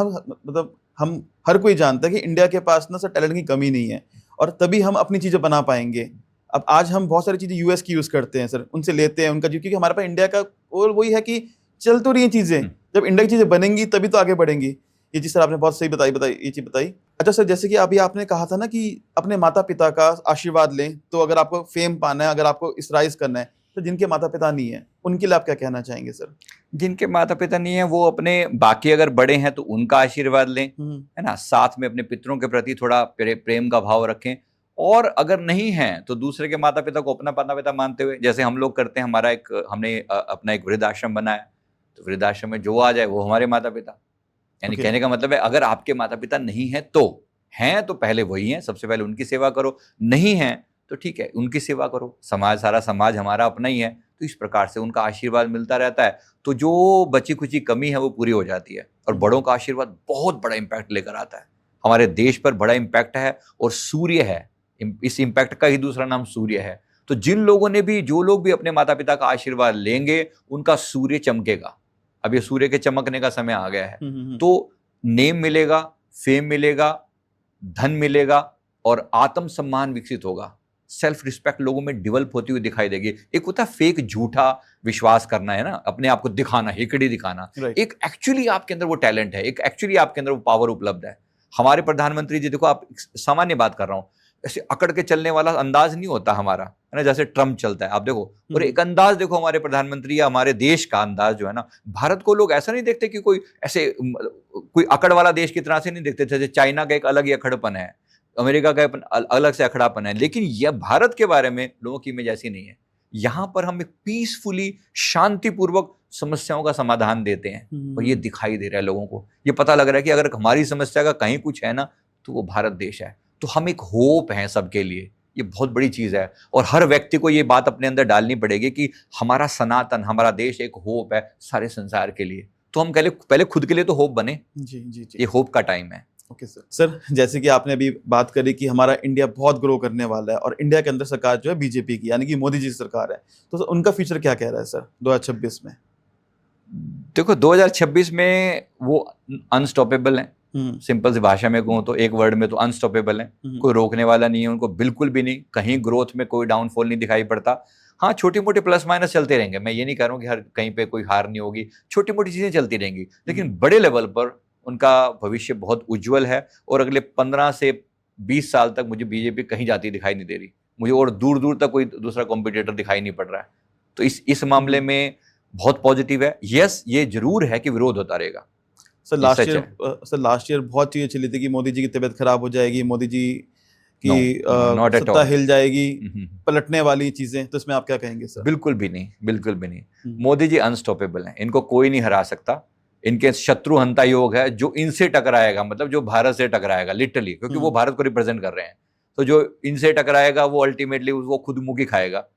हम हर कोई जानता है कि इंडिया के पास ना सर टैलेंट की कमी नहीं है, और तभी हम अपनी चीजें बना पाएंगे। अब आज हम बहुत सारी चीजें यूएस की यूज करते हैं सर, उनसे लेते हैं उनका, क्योंकि हमारे पास इंडिया का और वही है कि चल तो रही है चीजें, जब इंडिया की चीजें बनेंगी तभी तो आगे बढ़ेंगी। ये चीज सर आपने बहुत सही बताई ये चीज बताई। अच्छा सर, जैसे कि अभी आपने कहा था ना कि अपने माता पिता का आशीर्वाद लें, तो अगर आपको फेम पाना है, अगर आपको इस राइज करना है, तो जिनके माता पिता नहीं है उनके लिए आप क्या कहना चाहेंगे सर? जिनके माता पिता नहीं है वो अपने बाकी अगर बड़े हैं तो उनका आशीर्वाद लें, है ना। साथ में अपने पितरों के प्रति थोड़ा प्रेम का भाव रखें। और अगर नहीं है तो दूसरे के माता पिता को अपना माता पिता मानते हुए, जैसे हम लोग करते हैं। हमने अपना एक वृद्धाश्रम बनाया, तो वृद्धाश्रम में जो आ जाए वो हमारे माता पिता। यानी कहने का मतलब है, अगर आपके माता पिता नहीं है तो पहले वही हैं, सबसे पहले उनकी सेवा करो। नहीं है तो ठीक है, उनकी सेवा करो। सारा समाज हमारा अपना ही है, तो इस प्रकार से उनका आशीर्वाद मिलता रहता है, तो जो बची खुची कमी है वो पूरी हो जाती है। और बड़ों का आशीर्वाद बहुत बड़ा इंपैक्ट लेकर आता है। हमारे देश पर बड़ा इम्पैक्ट है और सूर्य है, इस इम्पैक्ट का ही दूसरा नाम सूर्य है। तो जिन लोगों ने भी, जो लोग भी अपने माता पिता का आशीर्वाद लेंगे, उनका सूर्य चमकेगा। अब ये सूर्य के चमकने का समय आ गया है। तो नेम मिलेगा, फेम मिलेगा, धन मिलेगा और आत्म सम्मान विकसित होगा। सेल्फ रिस्पेक्ट लोगों में डेवलप होती हुई दिखाई देगी। एक होता है फेक झूठा विश्वास करना, है ना, अपने आप को दिखाना, हिकड़ी दिखाना। एक एक्चुअली आपके अंदर वो टैलेंट है, एक एक्चुअली आपके अंदर वो पावर उपलब्ध है। हमारे प्रधानमंत्री जी, देखो, आप सामान्य बात कर रहा हूं, ऐसे अकड़ के चलने वाला अंदाज नहीं होता हमारा, है ना, जैसे ट्रम्प चलता है, आप देखो। और एक अंदाज देखो हमारे प्रधानमंत्री या हमारे देश का अंदाज जो है ना, भारत को लोग ऐसा नहीं देखते कि कोई ऐसे कोई अकड़ वाला देश की तरह से नहीं देखते। जैसे चाइना का एक अलग ही अकड़पन है, अमेरिका का अलग से अखड़ापन है, लेकिन यह भारत के बारे में लोगों की इमेज ऐसी नहीं है। यहां पर हम एक पीसफुली, शांतिपूर्वक समस्याओं का समाधान देते हैं और ये दिखाई दे रहा है लोगों को। ये पता लग रहा है कि अगर हमारी समस्या का कहीं कुछ है ना, तो वो भारत देश है। तो हम एक होप हैं सबके लिए, ये बहुत बड़ी चीज है। और हर व्यक्ति को ये बात अपने अंदर डालनी पड़ेगी कि हमारा सनातन, हमारा देश एक होप है सारे संसार के लिए। तो हम पहले खुद के लिए तो होप बने। जी जी जी, ये होप का टाइम है। ओके सर, जैसे कि आपने अभी बात करी कि हमारा इंडिया बहुत ग्रो करने वाला है और इंडिया के अंदर सरकार जो है बीजेपी की, यानी कि मोदी जी की सरकार है, तो सर उनका फ्यूचर क्या कह रहा है सर 2026 में? देखो, 2026 में वो अनस्टॉपेबल है। सिंपल सी भाषा में कहूँ तो, एक वर्ड में, तो अनस्टॉपेबल है। कोई रोकने वाला नहीं है उनको, बिल्कुल भी नहीं। कहीं ग्रोथ में कोई डाउनफॉल नहीं दिखाई पड़ता। हाँ, छोटी मोटी प्लस माइनस चलते रहेंगे। मैं ये नहीं कह रहा हूँ कि हर कहीं पे कोई हार नहीं होगी, छोटी मोटी चीजें चलती रहेंगी, लेकिन बड़े लेवल पर उनका भविष्य बहुत उज्जवल है। और अगले 15 से 20 साल तक मुझे बीजेपी कहीं जाती दिखाई नहीं दे रही मुझे, और दूर दूर तक कोई दूसरा कॉम्पिटिटर दिखाई नहीं पड़ रहा है। तो इस मामले में बहुत पॉजिटिव है। यस, ये जरूर है कि विरोध होता रहेगा। सर लास्ट ईयर बहुत चीजें चली थी कि मोदी जी की तबीयत खराब हो जाएगी, मोदी जी की सत्ता हिल जाएगी, पलटने वाली चीजें, तो इसमें आप क्या कहेंगे सर? बिल्कुल भी नहीं, बिल्कुल भी नहीं। मोदी जी अनस्टॉपेबल हैं, इनको कोई नहीं हरा सकता। इनके शत्रु हंता योग है, जो इनसे टकराएगा, मतलब जो भारत से टकराएगा लिटरली, क्योंकि वो भारत को रिप्रेजेंट कर रहे हैं। तो जो इनसे टकराएगा वो अल्टीमेटली वो खुद मुंह खाएगा।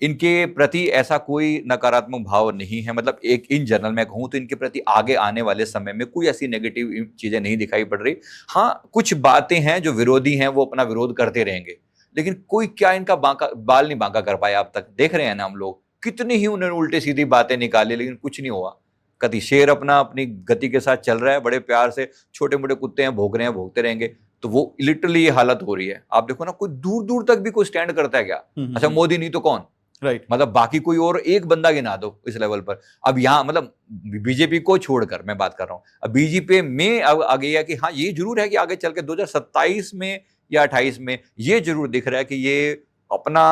इनके प्रति ऐसा कोई नकारात्मक भाव नहीं है। मतलब एक इन जनरल मैं कहूँ तो इनके प्रति आगे आने वाले समय में कोई ऐसी नेगेटिव चीजें नहीं दिखाई पड़ रही। हाँ, कुछ बातें हैं जो विरोधी हैं, वो अपना विरोध करते रहेंगे, लेकिन कोई क्या इनका बाल नहीं बांका कर पाया। अब तक देख रहे हैं ना हम लोग, कितनी ही उन्होंने उल्टे सीधी बातें निकाली, लेकिन कुछ नहीं हुआ। कभी शेर अपनी गति के साथ चल रहा है, बड़े प्यार से, छोटे मोटे कुत्ते हैं भौंक रहे हैं, भौंकते रहेंगे। तो वो लिटरली ये हालत हो रही है। आप देखो ना, कोई दूर दूर तक भी कोई स्टैंड करता है क्या? अच्छा, मोदी नहीं तो कौन? राइट, मतलब बाकी कोई और एक बंदा गिना दो इस लेवल पर। अब यहाँ मतलब बीजेपी को छोड़कर मैं बात कर रहा हूँ, अब बीजेपी में अब आ गया कि हाँ, ये जरूर है कि आगे चल के 2027 में या 28 में ये जरूर दिख रहा है कि ये अपना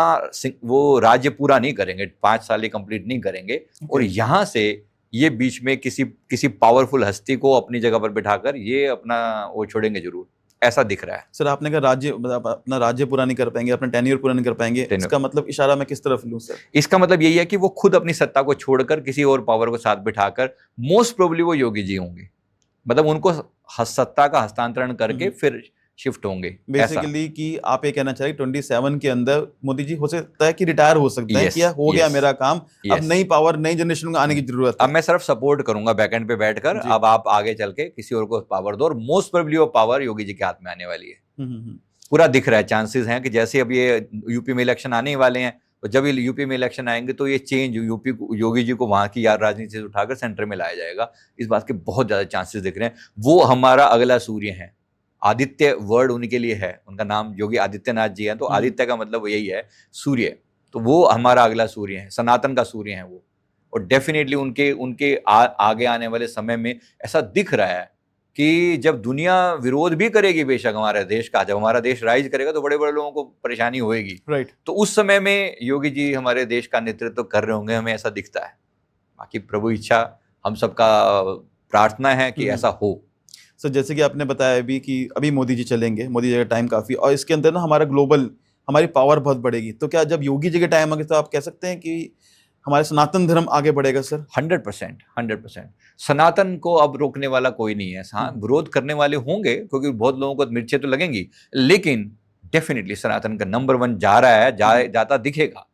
वो राज्य पूरा नहीं करेंगे, 5 साल ही कंप्लीट नहीं करेंगे। और यहाँ से ये बीच में किसी पावरफुल हस्ती को अपनी जगह पर बिठाकर ये अपना वो छोड़ेंगे जरूर, ऐसा दिख रहा है। सर आपने कहा राज्य, अपना राज्य पूरा नहीं कर पाएंगे, अपना टेन्योर पूरा नहीं कर पाएंगे, इसका मतलब इशारा मैं किस तरफ लूं सर? इसका मतलब यही है कि वो खुद अपनी सत्ता को छोड़कर किसी और पावर को साथ बिठाकर, मोस्ट प्रोबेबली वो योगी जी होंगे। मतलब उनको सत्ता का हस्तांतरण करके फिर शिफ्ट होंगे। बेसिकली कि आप ये कहना चाहिए 27 के अंदर मोदी जी हो सकता है कि रिटायर हो सकते हैं, कि हो गया मेरा काम, अब नई पावर, नई जनरेशन को आने की जरूरत है। अब मैं सिर्फ सपोर्ट करूंगा बैकएंड पे बैठकर, अब आप आगे चल के किसी और को पावर दो, और मोस्ट प्रोबेबली वो पावर योगी जी के हाथ में आने वाली है। पूरा दिख रहा है, चांसेस हैं कि जैसे अब ये यूपी में इलेक्शन आने वाले हैं, तो जब यूपी में इलेक्शन आएंगे तो ये चेंज यूपी योगी जी को वहां की राजनीति से उठाकर सेंटर में लाया जाएगा। इस बात के बहुत ज्यादा चांसेस दिख रहे हैं। वो हमारा अगला सूर्य है। आदित्य वर्ड उनके लिए है, उनका नाम योगी आदित्यनाथ जी है, तो आदित्य का मतलब यही है, सूर्य। तो वो हमारा अगला सूर्य है, सनातन का सूर्य है वो। और डेफिनेटली उनके आगे आने वाले समय में ऐसा दिख रहा है कि जब दुनिया विरोध भी करेगी बेशक हमारे देश का, जब हमारा देश राइज करेगा तो बड़े बड़े लोगों को परेशानी होगी। राइट। तो उस समय में योगी जी हमारे देश का नेतृत्व कर रहे होंगे, हमें ऐसा दिखता है। बाकी प्रभु इच्छा, हम सबका प्रार्थना है कि ऐसा हो। सर जैसे कि आपने बताया भी कि अभी मोदी जी चलेंगे, मोदी जी का टाइम काफ़ी, और इसके अंदर ना हमारा ग्लोबल, हमारी पावर बहुत बढ़ेगी, तो क्या जब योगी जी के टाइम आगे तो आप कह सकते हैं कि हमारे सनातन धर्म आगे बढ़ेगा सर? 100%। सनातन को अब रोकने वाला कोई नहीं है। हाँ, विरोध करने वाले होंगे क्योंकि बहुत लोगों को मिर्चें तो लगेंगी, लेकिन डेफिनेटली सनातन का नंबर 1 जा रहा है, जाता दिखेगा।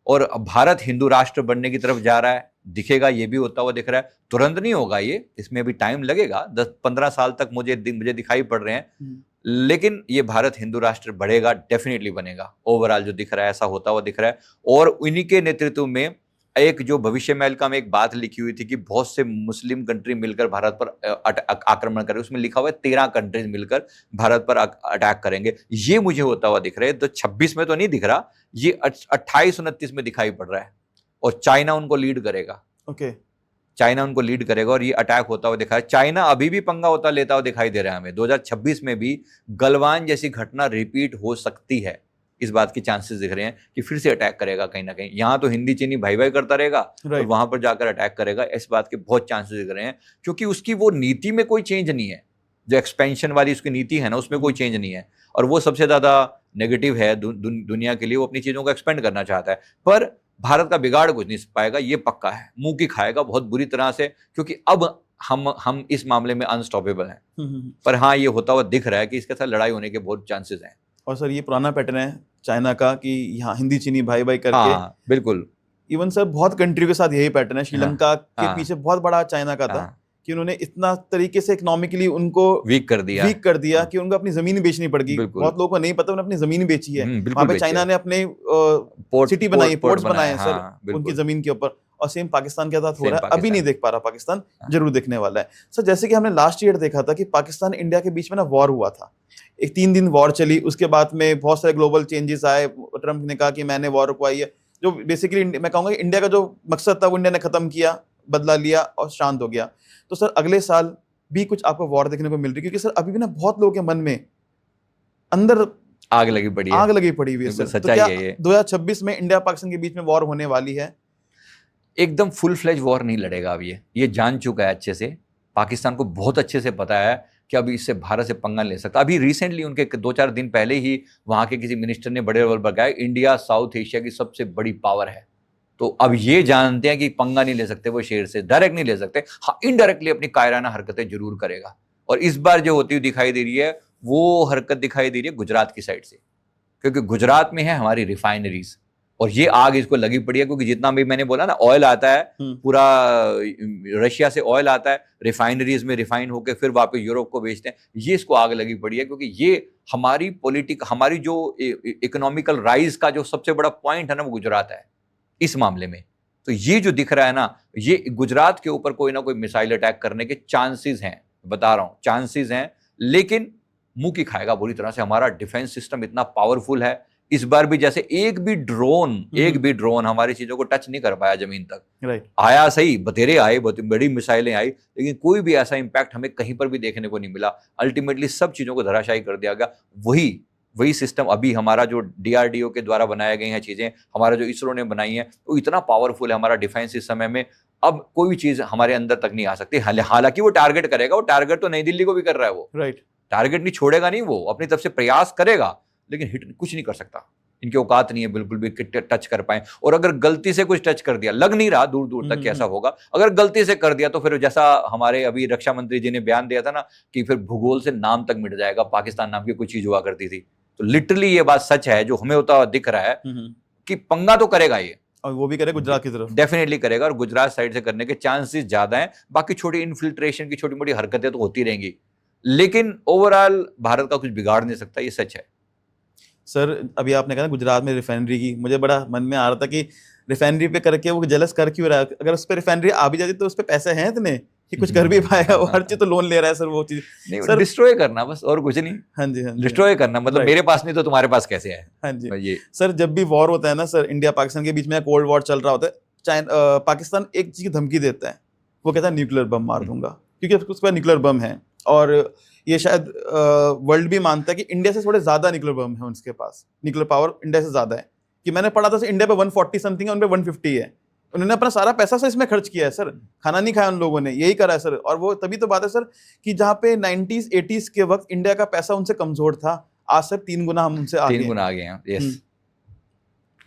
और भारत हिंदू राष्ट्र बनने की तरफ जा रहा है, दिखेगा, ये भी होता हुआ दिख रहा है। तुरंत नहीं होगा ये, इसमें भी टाइम लगेगा, 10-15 साल तक मुझे दिखाई पड़ रहे हैं। लेकिन ये भारत हिंदू राष्ट्र बढ़ेगा, डेफिनेटली बनेगा। ओवरऑल जो दिख रहा है ऐसा होता हुआ दिख रहा है। और उन्हीं के नेतृत्व में एक जो भविष्य महल का में एक बात लिखी हुई थी कि बहुत से मुस्लिम कंट्री मिलकर भारत पर आक्रमण करें, उसमें लिखा हुआ है 13 कंट्रीज मिलकर भारत पर अटैक करेंगे। ये मुझे होता हुआ दिख रहा है। तो 26 में तो नहीं दिख रहा, ये 28-29 में दिखाई पड़ रहा है। और चाइना उनको लीड करेगा। ओके, चाइना उनको लीड करेगा और ये अटैक होता हुआ दिखा है। चाइना अभी भी पंगा होता लेता हुआ दिखाई दे रहा है हमें। 2026 में भी गलवान जैसी घटना रिपीट हो सकती है, इस बात की चांसेस दिख रहे हैं कि फिर से अटैक करेगा कहीं ना कहीं। यहाँ तो हिंदी चीनी भाई भाई करता रहेगा और वहां पर जाकर अटैक करेगा, इस बात के बहुत चांसेस दिख रहे हैं। क्योंकि उसकी वो नीति में कोई चेंज नहीं है, जो एक्सपेंशन वाली उसकी नीति है ना, उसमें कोई चेंज नहीं है। और वो सबसे ज्यादा नेगेटिव है दुनिया के लिए। वो अपनी चीजों को एक्सपेंड करना चाहता है, पर भारत का बिगाड़ कुछ नहीं पाएगा, ये पक्का है। मुंह की खाएगा बहुत बुरी तरह से, क्योंकि अब हम इस मामले में अनस्टॉपेबल हैं। पर हाँ, ये होता हुआ दिख रहा है कि इसके साथ लड़ाई होने के बहुत चांसेस हैं। और सर ये पुराना पैटर्न है चाइना का कि यहाँ हिंदी चीनी भाई भाई करके। हाँ, बिल्कुल। इवन सर बहुत कंट्री के साथ यही पैटर्न है। श्रीलंका के पीछे बहुत बड़ा चाइना का था कि उन्होंने इतना तरीके से इकोनॉमिकली उनको वीक कर दिया कि उनको अपनी जमीन बेचनी पड़ गई। बहुत लोगों को नहीं पता, उन्होंने अपनी जमीन बेची है। वहां पे चाइना ने अपने सिटी बनाई, पोर्ट्स बनाए हैं सर उनकी जमीन के ऊपर। और सेम पाकिस्तान के साथ हो रहा है। अभी नहीं देख पा रहा पाकिस्तान, जरूर देखने वाला है सर। जैसे कि हमने लास्ट ईयर देखा था कि पाकिस्तान इंडिया के बीच में ना वॉर हुआ था, एक 3 दिन वॉर चली। उसके बाद में बहुत सारे ग्लोबल चेंजेस आए। ट्रम्प ने कहा कि मैंने वॉर रुकवाई है, जो बेसिकली मैं कहूंगा इंडिया का जो मकसद था वो इंडिया ने खत्म किया, बदला लिया और शांत हो गया। तो सर अगले साल भी कुछ आपको वॉर देखने को मिल रही है, क्योंकि सर अभी भी ना बहुत लोगों के मन में अंदर आग लगी पड़ी हुई है सर। तो क्या 2026 में इंडिया पाकिस्तान के बीच में वॉर होने वाली है? एकदम फुल फ्लेज वॉर नहीं लड़ेगा। अब ये जान चुका है अच्छे से। पाकिस्तान को बहुत अच्छे से पता है कि अभी इससे भारत से पंगा ले सकता। अभी रिसेंटली उनके 2-4 दिन पहले ही वहां के किसी मिनिस्टर ने बड़े लेवल पर कहा इंडिया साउथ एशिया की सबसे बड़ी पावर है। तो अब ये जानते हैं कि पंगा नहीं ले सकते वो शेर से, डायरेक्ट नहीं ले सकते। हाँ, इनडायरेक्टली अपनी कायराना हरकतें जरूर करेगा। और इस बार जो होती हुई दिखाई दे रही है वो हरकत दिखाई दे रही है गुजरात की साइड से, क्योंकि गुजरात में है हमारी रिफाइनरीज और ये आग इसको लगी पड़ी है। क्योंकि जितना भी मैंने बोला ना, ऑयल आता है पूरा रशिया से, ऑयल आता है रिफाइनरीज में, रिफाइन होकर फिर वापस यूरोप को बेचते हैं। ये इसको आग लगी पड़ी है, क्योंकि ये हमारी जो इकोनॉमिकल राइज का जो सबसे बड़ा पॉइंट है ना, वो गुजरात है इस मामले में। तो ये जो दिख रहा है ना, ये गुजरात के ऊपर कोई ना कोई मिसाइल अटैक करने के चांसेस हैं, बता रहा हूं चांसेस हैं। लेकिन मुंह की खाएगा बुरी तरह से। हमारा डिफेंस सिस्टम इतना पावरफुल है, इस बार भी जैसे एक भी ड्रोन हमारी चीजों को टच नहीं कर पाया जमीन तक। राइट। आया सही, बतेरे आए, बड़ी मिसाइलें आई, लेकिन कोई भी ऐसा इंपैक्ट हमें कहीं पर भी देखने को नहीं मिला। अल्टीमेटली सब चीजों को धराशायी कर दिया गया। वही सिस्टम अभी हमारा जो DRDO के द्वारा बनाए गए हैं चीजें, हमारा जो इसरो ने बनाई है, वो इतना पावरफुल है हमारा डिफेंस इस समय में। अब कोई भी चीज हमारे अंदर तक नहीं आ सकती। हालांकि वो टारगेट करेगा, वो टारगेट तो नई दिल्ली को भी कर रहा है वो। राइट। टारगेट नहीं छोड़ेगा नहीं, वो अपनी तरफ से प्रयास करेगा, लेकिन हिट कुछ नहीं कर सकता। इनकी औकात नहीं है बिल्कुल भी टच कर पाए। और अगर गलती से कुछ टच कर दिया, लग नहीं रहा दूर दूर तक कैसा होगा, अगर गलती से कर दिया तो फिर जैसा हमारे अभी रक्षा मंत्री जी ने बयान दिया था ना कि फिर भूगोल से नाम तक मिट जाएगा, पाकिस्तान नाम की कोई चीज हुआ करती थी। तो लिटरली ये बात सच है जो हमें होता हुआ दिख रहा है कि पंगा तो करेगा ये, और वो भी करेगा गुजरात की तरफ, डेफिनेटली करेगा। और गुजरात साइड से करने के चांसेस ज्यादा हैं। बाकी छोटी इन्फिल्ट्रेशन की छोटी मोटी हरकतें तो होती रहेंगी, लेकिन ओवरऑल भारत का कुछ बिगाड़ नहीं सकता, ये सच है। सर अभी आपने कहा गुजरात में रिफाइनरी की, मुझे बड़ा मन में आ रहा था कि रिफाइनरी पे करके वो जलस कर क्यों रहा है? अगर उस पर रिफाइनरी आ भी जाती तो उस पर पैसे हैं इतने कि कुछ कर भी पाएगा वो। हर चीज तो लोन ले रहा है सर, वो चीज नहीं, सर डिस्ट्रॉय करना बस, और कुछ नहीं। हाँ जी, हाँ जी, डिस्ट्रॉय करना मतलब मेरे पास नहीं तो तुम्हारे पास कैसे है? हाँ जी। ये सर जब भी वॉर होता है ना सर, इंडिया पाकिस्तान के बीच में कोल्ड वॉर चल रहा होता है, पाकिस्तान एक चीज की धमकी देता है, वो कहता है न्यूक्लियर बम मार दूंगा, क्योंकि उसके पास न्यूक्लियर बम है। और ये शायद वर्ल्ड भी मानता है कि इंडिया से थोड़े ज्यादा न्यूक्लियर बम है उसके पास, न्यूक्लियर पावर इंडिया से ज्यादा है। कि मैंने पढ़ा था इंडिया पे 140 समथिंग है, उन पे 150 है। उन्होंने अपना सारा पैसा सर इसमें खर्च किया है सर, खाना नहीं खाया उन लोगों ने, यही करा है सर। और वो तभी तो बात है सर कि जहाँ पे 90s 80s के वक्त इंडिया का पैसा उनसे कमजोर था, आज सर 3 गुना हम उनसे आगे 3 गुना आगे हैं। Yes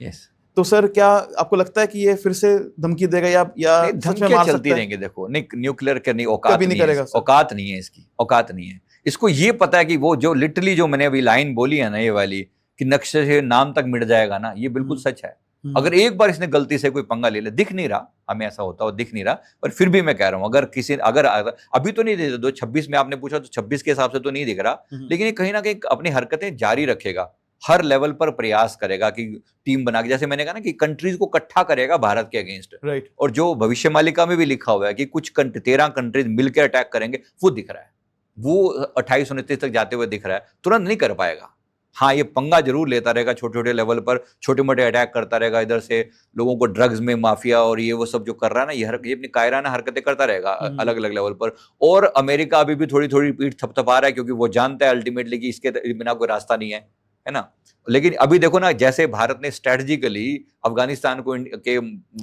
yes. तो सर क्या आपको लगता है कि ये फिर से धमकी देगा या सच में मार चलती रहेंगे? देखो, नहीं न्यूक्लियर करने औकात नहीं करेगा, औकात नहीं है इसकी, औकात नहीं है इसको। ये पता है कि वो जो लिटरली जो मैंने अभी लाइन बोली है ना, ये वाली कि नक्शे से नाम तक मिट जाएगा ना, ये बिल्कुल सच है। अगर एक बार इसने गलती से कोई पंगा ले ले, दिख नहीं रहा हमें ऐसा होता हो दिख नहीं रहा, पर फिर भी मैं कह रहा हूँ अगर अभी तो नहीं दे दो, 26 में आपने पूछा तो 26 के हिसाब से तो नहीं दिख रहा, लेकिन ये कहीं ना कहीं अपनी हरकतें जारी रखेगा, हर लेवल पर प्रयास करेगा कि टीम बना के, जैसे मैंने कहा ना कि कंट्रीज को इकट्ठा करेगा भारत के अगेंस्ट, राइट। और जो भविष्य मालिका में भी लिखा हुआ है कि कुछ 13 कंट्रीज मिलकर अटैक करेंगे, वो दिख रहा है, वो 28-29 तक जाते हुए दिख रहा है। तुरंत नहीं कर पाएगा, हाँ ये पंगा जरूर लेता रहेगा, छोटे छोटे लेवल पर छोटे मोटे अटैक करता रहेगा, इधर से लोगों को ड्रग्स में माफिया और ये वो सब जो कर रहा है ना, ये अपनी कायराना हरकतें करता रहेगा अलग अलग लेवल पर। और अमेरिका अभी भी थोड़ी थोड़ी पीठ थपथपा रहा है, क्योंकि वो जानता है अल्टीमेटली कि इसके बिना कोई रास्ता नहीं है ना। लेकिन अभी देखो ना, जैसे भारत ने स्ट्रेटजिकली अफगानिस्तान को के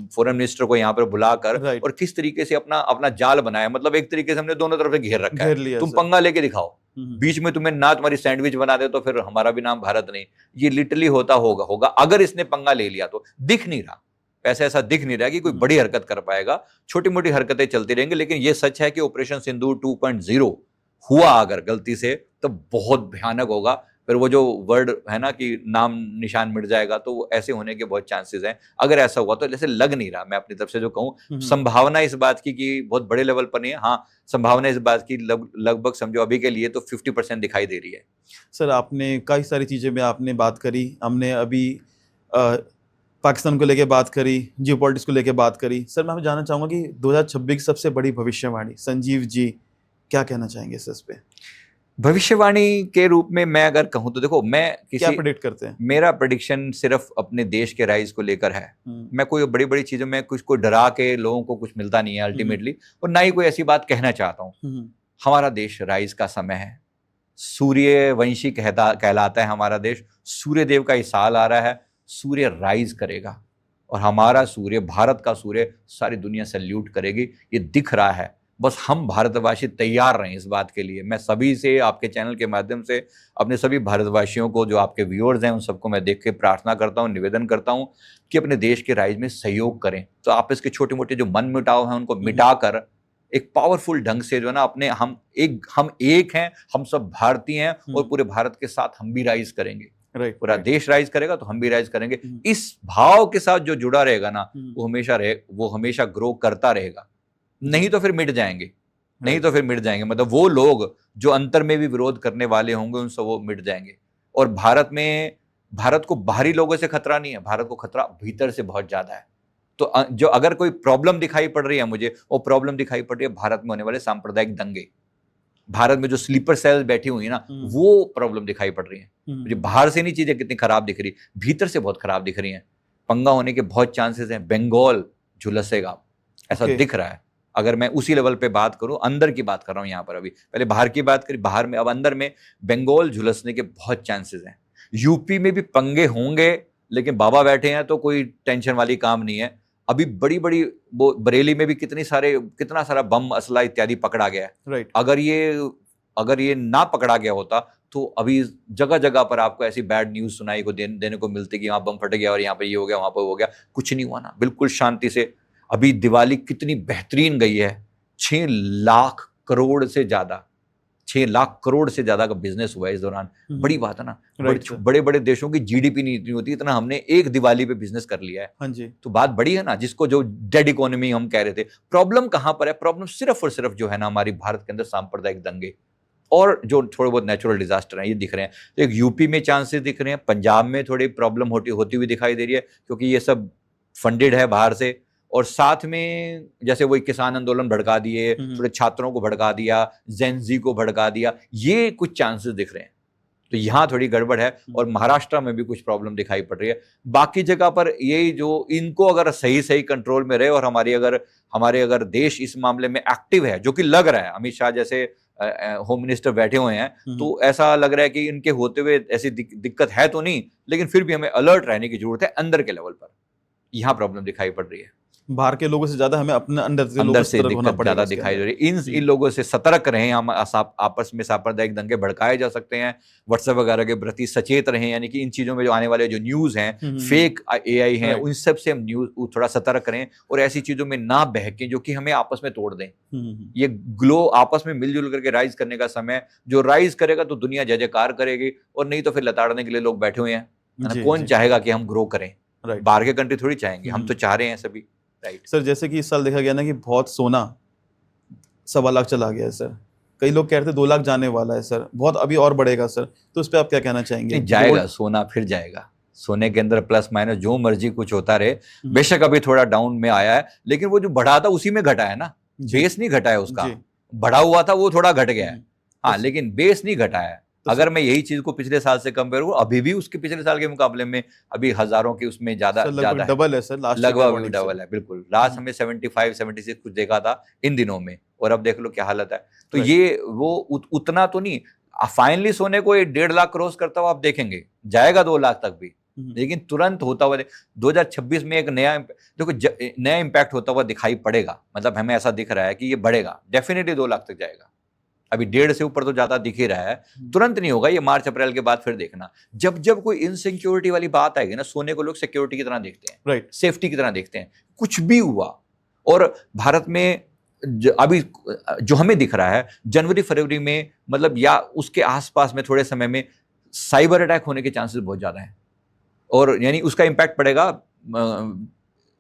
फॉरेन मिनिस्टर को यहाँ पर बुलाकर और किस तरीके से अपना अपना जाल बनाया, मतलब एक तरीके से हमने दोनों तरफ से घेर रखा है, तुम पंगा लेके दिखाओ, बीच में तुम्हें ना तुम्हारी सैंडविच बना दे तो फिर हमारा भी नाम भारत नहीं। ये लिटरली होगा अगर इसने पंगा ले लिया तो। दिख नहीं रहा, ऐसा दिख नहीं रहा कि कोई बड़ी हरकत कर पाएगा, छोटी मोटी हरकतें चलती रहेंगी। लेकिन ये सच है कि ऑपरेशन सिंदूर 2.0 हुआ अगर गलती से, तो बहुत भयानक होगा। फिर वो जो वर्ड है ना कि नाम निशान मिट जाएगा, तो वो ऐसे होने के बहुत चांसेस हैं अगर ऐसा हुआ तो। जैसे लग नहीं रहा, मैं अपनी तरफ से जो कहूँ, संभावना इस बात की कि बहुत बड़े लेवल पर नहीं है, हाँ संभावना इस बात की लगभग समझो अभी के लिए तो 50% दिखाई दे रही है। सर आपने कई सारी चीज़ें में आपने बात करी, हमने अभी पाकिस्तान को लेके बात करी, जियोपॉलिटिक्स को लेके बात करी। सर मैं जानना चाहूँगा कि 2026 की सबसे बड़ी भविष्यवाणी संजीव जी क्या कहना चाहेंगे सर इस पे? भविष्यवाणी के रूप में मैं अगर कहूं तो देखो, मैं क्या प्रेडिक्ट करते हैं? मेरा प्रेडिक्शन सिर्फ अपने देश के राइज को लेकर है। मैं कोई बड़ी बड़ी चीजों में कुछ को डरा के लोगों को कुछ मिलता नहीं है अल्टीमेटली, और ना ही कोई ऐसी बात कहना चाहता हूं। हमारा देश राइज का समय है, सूर्यवंशी कहलाता है हमारा देश। सूर्य देव का इस साल आ रहा है, सूर्य राइज करेगा, और हमारा सूर्य, भारत का सूर्य सारी दुनिया सैल्यूट करेगी, ये दिख रहा है। बस हम भारतवासी तैयार रहें इस बात के लिए। मैं सभी से, आपके चैनल के माध्यम से अपने सभी भारतवासियों को, जो आपके व्यूअर्स हैं, उन सबको मैं देख के प्रार्थना करता हूं, निवेदन करता हूं कि अपने देश के राइज में सहयोग करें। तो आपस के छोटे मोटे जो मन मुटाव हैं उनको मिटाकर एक पावरफुल ढंग से जो है ना, अपने हम एक हैं, हम सब भारतीय हैं, और पूरे भारत के साथ हम भी राइज करेंगे। पूरा देश राइज करेगा तो हम भी राइज करेंगे। इस भाव के साथ जो जुड़ा रहेगा ना, वो हमेशा ग्रो करता रहेगा। नहीं तो फिर मिट जाएंगे, मतलब वो लोग जो अंतर में भी विरोध करने वाले होंगे, उनसे वो मिट जाएंगे। और भारत को बाहरी लोगों से खतरा नहीं है, भारत को खतरा भीतर से बहुत ज्यादा है। तो जो अगर कोई प्रॉब्लम दिखाई पड़ रही है मुझे, वो प्रॉब्लम दिखाई पड़ रही है भारत में होने वाले सांप्रदायिक दंगे। भारत में जो स्लीपर सेल्स बैठी हुई है ना, वो प्रॉब्लम दिखाई पड़ रही है मुझे। बाहर से नहीं चीजें कितनी खराब दिख रही, भीतर से बहुत खराब दिख रही हैं। पंगा होने के बहुत चांसेस हैं, बंगाल झुलसेगा, ऐसा दिख रहा है। अगर मैं उसी लेवल पे बात करूं, अंदर की बात कर रहा हूं यहाँ पर, अभी पहले बाहर की बात करी, बाहर में, अब अंदर में बंगाल झुलसने के बहुत चांसेस हैं। यूपी में भी पंगे होंगे, लेकिन बाबा बैठे हैं तो कोई टेंशन वाली काम नहीं है। अभी बड़ी बड़ी वो बरेली में भी कितना सारा बम, असला इत्यादि पकड़ा गया है। अगर ये ना पकड़ा गया होता तो अभी जगह जगह पर आपको ऐसी बैड न्यूज सुनाई को देने को मिलती कि वहां बम फट गया और यहाँ पर ये हो गया, वहां पर हो गया। कुछ नहीं हुआ ना, बिल्कुल शांति से। अभी दिवाली कितनी बेहतरीन गई है, 6 लाख करोड़ से ज्यादा का बिजनेस हुआ है इस दौरान। बड़ी बात है ना। बड़े बड़े देशों की जीडीपी नहीं इतनी होती, इतना हमने एक दिवाली पे बिजनेस कर लिया है। हाँ जी। तो बात बड़ी है ना, जिसको जो डेड इकोनॉमी हम कह रहे थे। प्रॉब्लम कहां पर है? प्रॉब्लम सिर्फ और सिर्फ जो है ना, हमारी भारत के अंदर सांप्रदायिक दंगे और जो थोड़े बहुत नेचुरल डिजास्टर हैं, ये दिख रहे हैं। तो एक यूपी में चांसेस दिख रहे हैं, पंजाब में थोड़ी प्रॉब्लम होती हुई दिखाई दे रही है, क्योंकि ये सब फंडेड है बाहर से। और साथ में जैसे वही किसान आंदोलन भड़का दिए, थोड़े छात्रों को भड़का दिया, जेनजी को भड़का दिया, ये कुछ चांसेस दिख रहे हैं। तो यहाँ थोड़ी गड़बड़ है। और महाराष्ट्र में भी कुछ प्रॉब्लम दिखाई पड़ रही है। बाकी जगह पर ये जो इनको अगर सही कंट्रोल में रहे, और हमारे अगर देश इस मामले में एक्टिव है, जो कि लग रहा है, अमित शाह जैसे होम मिनिस्टर बैठे हुए हैं, तो ऐसा लग रहा है कि इनके होते हुए ऐसी दिक्कत है तो नहीं, लेकिन फिर भी हमें अलर्ट रहने की जरूरत है। अंदर के लेवल पर यहाँ प्रॉब्लम दिखाई पड़ रही है। बाहर के लोगों से ज्यादा हमें अपने अंदर से दिक्कत ज्यादा दिखाई दे रही है। इन लोगों से सतर्क रहें। हम आपस में सांप्रदायिक दंगे भड़काए जा सकते हैं। व्हाट्सएप वगैरह के प्रति सचेत रहें, यानी कि इन चीजों में जो आने वाले जो न्यूज हैं, फेक AI हैं, उन सब से हम न्यूज थोड़ा सतर्क रहें, और ऐसी चीजों में ना बहकें जो कि हमें आपस में तोड़ दें। ये ग्लो आपस में मिलजुल करके राइज करने का समय, जो राइज करेगा तो दुनिया जय जयकार करेगी, और नहीं तो फिर लताड़ने के लिए लोग बैठे हुए हैं। कौन चाहेगा कि हम ग्रो करें? बाहर के कंट्री थोड़ी चाहेंगे, हम तो चाह रहे हैं सभी। राइट। सर जैसे कि इस साल देखा गया ना कि बहुत सोना 1.25 लाख चला गया है सर, कई लोग कह रहे थे 2 लाख जाने वाला है सर, बहुत अभी और बढ़ेगा सर, तो इस पे आप क्या कहना चाहेंगे? नहीं, जाएगा, सोना फिर जाएगा। सोने के अंदर प्लस माइनस जो मर्जी कुछ होता रहे, बेशक अभी थोड़ा डाउन में आया है, लेकिन वो जो बढ़ा था उसी में घटा है ना, बेस नहीं घटा है उसका, बढ़ा हुआ था वो थोड़ा घट गया है, हाँ, लेकिन बेस नहीं घटा है। अगर मैं यही चीज को पिछले साल से कंपेयर करूं, अभी भी उसके पिछले साल के मुकाबले में अभी हजारों की उसमें ज्यादा डबल है सर, लास्ट लगभग डबल है, बिल्कुल। लास्ट हमें 75 76 कुछ देखा था इन दिनों में, और अब देख लो क्या हालत है। तो ये वो उतना तो नहीं, फाइनली सोने को 1.5 लाख क्रॉस करता हुआ आप देखेंगे, जाएगा 2 लाख तक भी, लेकिन तुरंत होता हुआ 2026 में एक नया देखो नया इंपैक्ट होता हुआ दिखाई पड़ेगा, मतलब हमें ऐसा दिख रहा है कि ये बढ़ेगा, डेफिनेटली 2 लाख तक जाएगा। अभी 1.5 से ऊपर तो ज्यादा दिख ही रहा है, तुरंत नहीं होगा, ये मार्च अप्रैल के बाद फिर देखना। जब जब कोई इनसिक्योरिटी वाली बात आएगी ना, सोने को लोग सिक्योरिटी की तरह देखते हैं, राइट, सेफ्टी की तरह देखते हैं। कुछ भी हुआ, और भारत में अभी जो हमें दिख रहा है जनवरी फरवरी में, मतलब या उसके आसपास में थोड़े समय में साइबर अटैक होने के चांसेस बहुत ज्यादा हैं, और यानी उसका इंपैक्ट पड़ेगा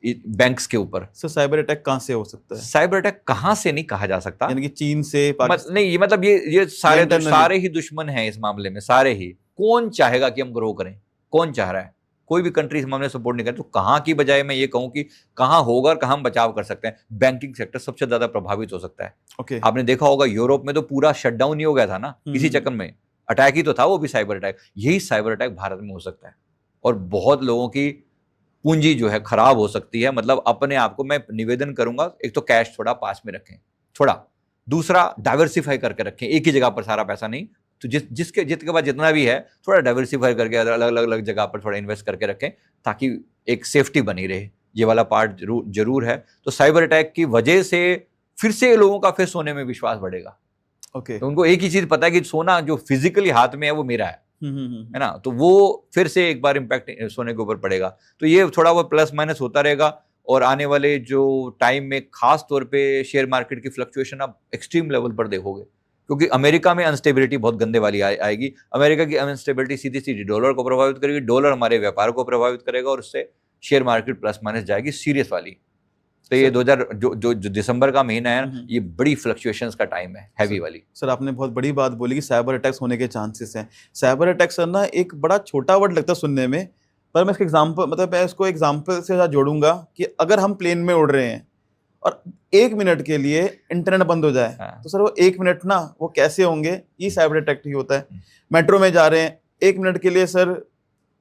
बैंक्स के ऊपर। सर साइबर अटैक कहां से हो सकता है? साइबर अटैक कहां से नहीं कहा जा सकता, यानी कि चीन से, नहीं, ये मतलब ये सारे ही दुश्मन हैं इस मामले में, सारे ही। कौन चाहेगा कि हम ग्रो करें? कौन चाह रहा है? कोई भी कंट्री इस मामले में सपोर्ट नहीं करे। तो कहां की बजाय मैं ये कहूं कि कहां होगा और कहां हम बचाव कर सकते हैं। बैंकिंग सेक्टर सबसे ज्यादा प्रभावित हो सकता है। ओके, आपने देखा होगा यूरोप में तो पूरा शटडाउन ही हो गया था ना, इसी चक्कर में। अटैक ही तो था, वो भी साइबर अटैक। यही साइबर अटैक भारत में हो सकता है, और बहुत लोगों की पूंजी जो है खराब हो सकती है। मतलब अपने आप को मैं निवेदन करूंगा, एक तो कैश थोड़ा पास में रखें, थोड़ा, दूसरा डाइवर्सिफाई करके रखें, एक ही जगह पर सारा पैसा नहीं, तो जिसके पास जितना भी है थोड़ा डाइवर्सिफाई करके अलग अलग जगह पर थोड़ा इन्वेस्ट करके रखें, ताकि एक सेफ्टी बनी रहे। ये वाला पार्ट जरूर है। तो साइबर अटैक की वजह से फिर से लोगों का फिर सोने में विश्वास बढ़ेगा। ओके, तो उनको एक ही चीज पता है कि सोना जो फिजिकली हाथ में है वो मेरा है ना, तो वो फिर से एक बार इंपैक्ट सोने के ऊपर पड़ेगा। तो ये थोड़ा वो प्लस माइनस होता रहेगा, और आने वाले जो टाइम में खास तौर पे शेयर मार्केट की फ्लक्चुएशन आप एक्सट्रीम लेवल पर देखोगे, क्योंकि अमेरिका में अनस्टेबिलिटी बहुत गंदे वाली आएगी। अमेरिका की अनस्टेबिलिटी सीधी सीधी डॉलर को प्रभावित करेगी, डॉलर हमारे व्यापार को प्रभावित करेगा, और उससे शेयर मार्केट प्लस माइनस जाएगी सीरियस वाली। तो ये 2000 जो दिसंबर का महीना है, ये बड़ी फ्लक्चुएशंस का टाइम है, हैवी वाली। सर आपने बहुत बड़ी बात बोली कि साइबर अटैक्स होने के चांसेस हैं। साइबर अटैक सर ना एक बड़ा छोटा वर्ड लगता है सुनने में, पर मैं इसके एग्जांपल, मतलब मैं इसको एग्जांपल से साथ जोड़ूंगा कि अगर हम प्लेन में उड़ रहे हैं और 1 मिनट के लिए इंटरनेट बंद हो जाए, तो सर वो 1 मिनट ना वो कैसे होंगे, ये साइबर अटैक ही होता है। मेट्रो में जा रहे हैं, 1 मिनट के लिए सर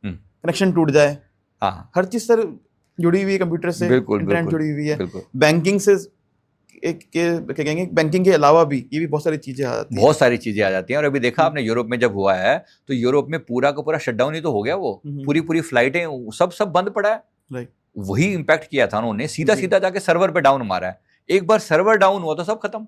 कनेक्शन टूट जाए, हर चीज सर जुड़ी हुई है कंप्यूटर से, इंटरनेट जुड़ी हुई है, बैंकिंग से क्या कहेंगे, बैंकिंग के अलावा भी ये भी बहुत सारी चीजें आ जाती हैं, बहुत सारी चीजें आ जाती हैं। और अभी देखा आपने यूरोप में जब हुआ है, तो यूरोप में पूरा का पूरा शटडाउन ही तो हो गया, वो पूरी फ्लाइटें सब बंद पड़ा है। राइट, वही इंपैक्ट किया था उन्होंने, सीधा जाके सर्वर पे डाउन मारा है। एक बार सर्वर डाउन हुआ तो सब खत्म।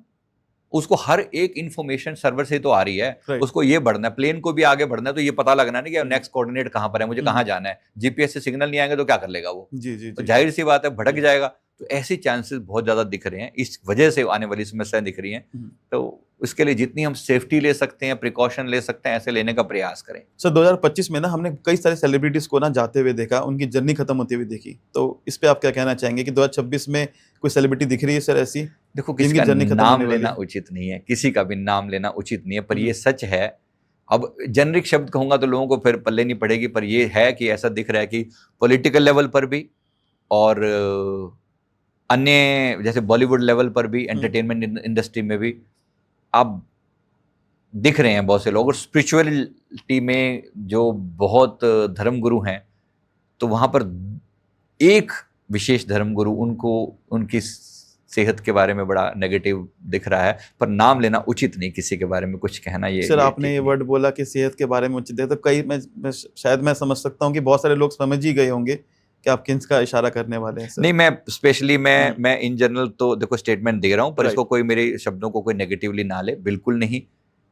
उसको हर एक इंफॉर्मेशन सर्वर से तो आ रही है, उसको ये बढ़ना है, प्लेन को भी आगे बढ़ना है, तो ये पता लगना है कि नेक्स्ट कोऑर्डिनेट कहां पर है, मुझे कहां जाना है। जीपीएस से सिग्नल नहीं आएंगे तो क्या कर लेगा वो, तो जाहिर सी बात है भटक जाएगा। तो ऐसे चांसेस बहुत ज्यादा दिख रहे हैं, इस वजह से आने वाली समस्याएं दिख रही हैं। तो इसके लिए जितनी हम सेफ्टी ले सकते हैं, प्रिकॉशन ले सकते हैं, ऐसे लेने का प्रयास करें। सर 2025 में ना हमने कई सारे सेलिब्रिटीज को ना जाते हुए देखा, उनकी जर्नी खत्म होती हुई देखी, तो इस पे आप क्या कहना चाहेंगे कि 2026 में कोई सेलिब्रिटी दिख रही है सर ऐसी? देखो, किसी का नाम लेना उचित नहीं है, किसी का भी नाम लेना उचित नहीं है, पर ये सच है। अब जेनरिक शब्द कहूंगा तो लोगों को फिर पल्ले नहीं पड़ेगी, पर ये है कि ऐसा दिख रहा है कि पॉलिटिकल लेवल पर भी और अन्य जैसे बॉलीवुड लेवल पर भी, एंटरटेनमेंट इंडस्ट्री में भी अब दिख रहे हैं बहुत से लोग। और स्पिरिचुअलिटी में जो बहुत धर्मगुरु हैं, तो वहां पर एक विशेष धर्मगुरु, उनको उनकी सेहत के बारे में बड़ा नेगेटिव दिख रहा है, पर नाम लेना उचित नहीं, किसी के बारे में कुछ कहना। ये सर आपने ये वर्ड बोला कि सेहत के बारे में उचित है, तो कई मैं शायद मैं समझ सकता हूँ कि बहुत सारे लोग समझ ही गए होंगे कि आप किसका इशारा करने वाले हैं सर। नहीं, मैं स्पेशली मैं इन जनरल तो देखो स्टेटमेंट दे रहा हूँ, पर इसको कोई मेरे शब्दों को कोई नेगेटिवली ना ले, बिल्कुल नहीं।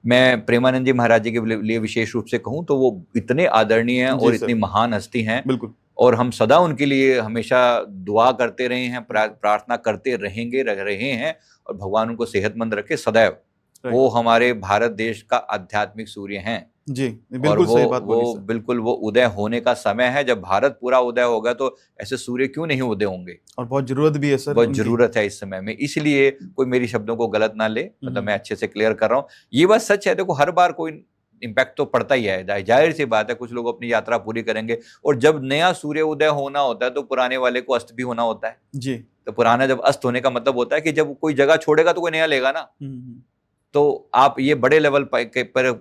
मैं प्रेमानंद जी महाराज जी के लिए विशेष रूप से कहूँ तो वो इतने आदरणीय हैं और इतनी महान हस्ती हैं, बिल्कुल, और हम सदा उनके लिए हमेशा दुआ करते रहे हैं, प्रार्थना करते रहेंगे, रहे हैं, और भगवान उनको सेहतमंद रखे सदैव। वो हमारे भारत देश का आध्यात्मिक सूर्य हैं, जी, और बिल्कुल सही बात बोली वो सर। बिल्कुल वो उदय होने का समय है। जब भारत पूरा उदय होगा तो ऐसे सूर्य क्यों नहीं उदय होंगे। और बहुत ज़रूरत भी है सर बहुत उनकी। जरूरत है इस समय में, इसलिए कोई मेरी शब्दों को गलत ना ले, मतलब मैं हुँ, अच्छे से क्लियर कर रहा हूँ। ये बात सच है, देखो हर बार कोई इम्पैक्ट तो पड़ता ही है, जाहिर सी बात है, कुछ लोग अपनी यात्रा पूरी करेंगे और जब नया सूर्य उदय होना होता है तो पुराने वाले को अस्त भी होना होता है। जी। तो पुराना जब अस्त होने का मतलब होता है कि जब कोई जगह छोड़ेगा तो कोई नया लेगा ना। हुँ। तो आप ये बड़े लेवल पर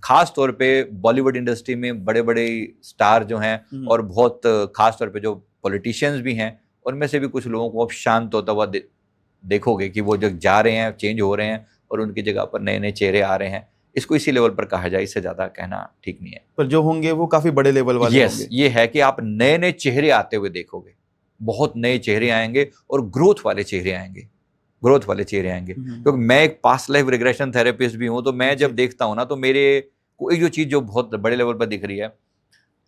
खास तौर पे बॉलीवुड इंडस्ट्री में बड़े बड़े स्टार जो हैं हुँ, और बहुत खास तौर पे जो पॉलिटिशियंस भी हैं, उनमें से भी कुछ लोगों को अब शांत होता हुआ देखोगे कि वो जो जा रहे हैं, चेंज हो रहे हैं और उनकी जगह पर नए नए चेहरे आ रहे हैं। इसको इसी लेवल पर कहा जाए, इससे ज़्यादा कहना ठीक नहीं है। पर जो होंगे वो काफ़ी बड़े लेवल वाले यस, होंगे। ये है कि आप नए नए चेहरे आते हुए देखोगे, बहुत नए चेहरे आएंगे और ग्रोथ वाले चेहरे आएंगे, ग्रोथ वाले चेहरे आएंगे। हुँ, क्योंकि मैं एक पास्ट लाइफ रिग्रेशन थेरेपिस्ट भी हूं, तो मैं जी, जब देखता हूं ना तो मेरे को एक जो चीज जो बहुत बड़े लेवल पर दिख रही है,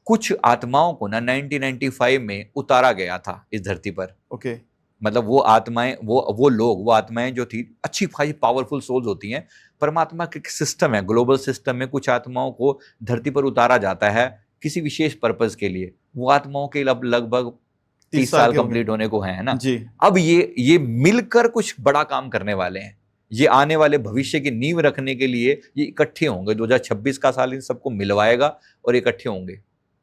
कुछ आत्माओं को ना 1995 में उतारा गया था इस धरती पर। ओके। मतलब वो आत्माएं, वो लोग, वो आत्माएं जो थी अच्छी खासी पावरफुल सोल्स होती हैं। परमात्मा का एक सिस्टम है, ग्लोबल सिस्टम में कुछ आत्माओं को धरती पर उतारा जाता है किसी विशेष पर्पज के लिए। वो आत्माओं के अब लगभग 30 30 साल साल के हो गए। कंप्लीट होने को है ना। जी। अब ये मिलकर कुछ बड़ा काम करने वाले हैं। ये आने वाले भविष्य की नींव रखने के लिए ये इकट्ठे होंगे। 2026 का साल इन सबको मिलवाएगा और इकट्ठे होंगे।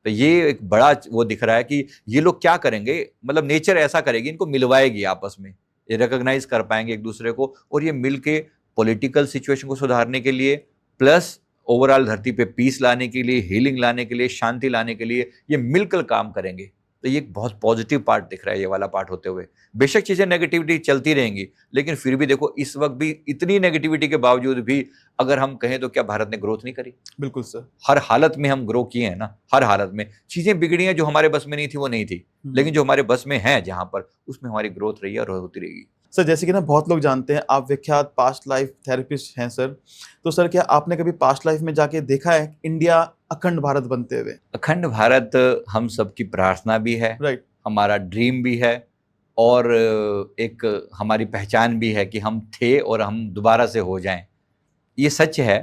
तो ये एक बड़ा वो दिख रहा है कि ये लोग क्या करेंगे, मतलब नेचर ऐसा करेगी, इनको मिलवाएगी आपस में, ये रिकॉग्नाइज कर पाएंगे एक दूसरे को और ये मिलके पॉलिटिकल सिचुएशन को सुधारने के लिए, प्लस ओवरऑल धरती पे पीस लाने के लिए, हीलिंग लाने के लिए, शांति लाने के लिए ये मिलकर काम करेंगे। तो ये एक बहुत पॉजिटिव पार्ट दिख रहा है ये वाला पार्ट होते हुए। बेशक चीजें नेगेटिविटी चलती रहेंगी, लेकिन फिर भी देखो इस वक्त भी इतनी नेगेटिविटी के बावजूद भी अगर हम कहें तो क्या भारत ने ग्रोथ नहीं करी? बिल्कुल सर। हर हालत में हम ग्रो किए हैं ना, हर हालत में। चीजें बिगड़ी हैं जो हमारे बस में नहीं थी वो नहीं थी, लेकिन जो हमारे बस में है जहां पर, उसमें हमारी ग्रोथ रही है और होती रहेगी। सर जैसे कि ना बहुत लोग जानते हैं आप विख्यात पास्ट लाइफ थेरेपिस्ट हैं सर। तो सर क्या आपने कभी पास्ट लाइफ में जाके देखा है इंडिया अखंड भारत बनते हुए? अखंड भारत हम सबकी प्रार्थना भी है, राइट। हमारा ड्रीम भी है और एक हमारी पहचान भी है कि हम थे और हम दोबारा से हो जाएं। ये सच है।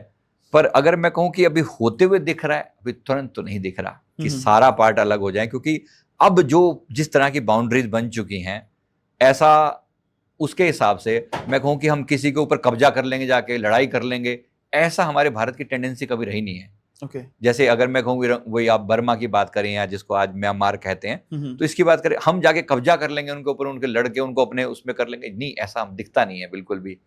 पर अगर मैं कहूं कि अभी होते हुए दिख रहा है, अभी तुरंत तो नहीं दिख रहा कि सारा पार्ट अलग हो जाए, क्योंकि अब जो जिस तरह की बाउंड्रीज बन चुकी हैं, ऐसा उसके हिसाब से मैं कहूं कि हम किसी के ऊपर कब्जा कर लेंगे, जाके लड़ाई कर लेंगे, ऐसा हमारे भारत की टेंडेंसी कभी रही नहीं है। ओके। जैसे अगर मैं कहूँ वही आप बर्मा की बात करें या जिसको आज म्यांमार कहते हैं, तो इसकी बात करें, हम जाके कब्जा कर लेंगे उनके ऊपर, उनके लड़के उनको अपने उसमें कर लेंगे, नहीं, ऐसा हम दिखता नहीं है बिल्कुल भी।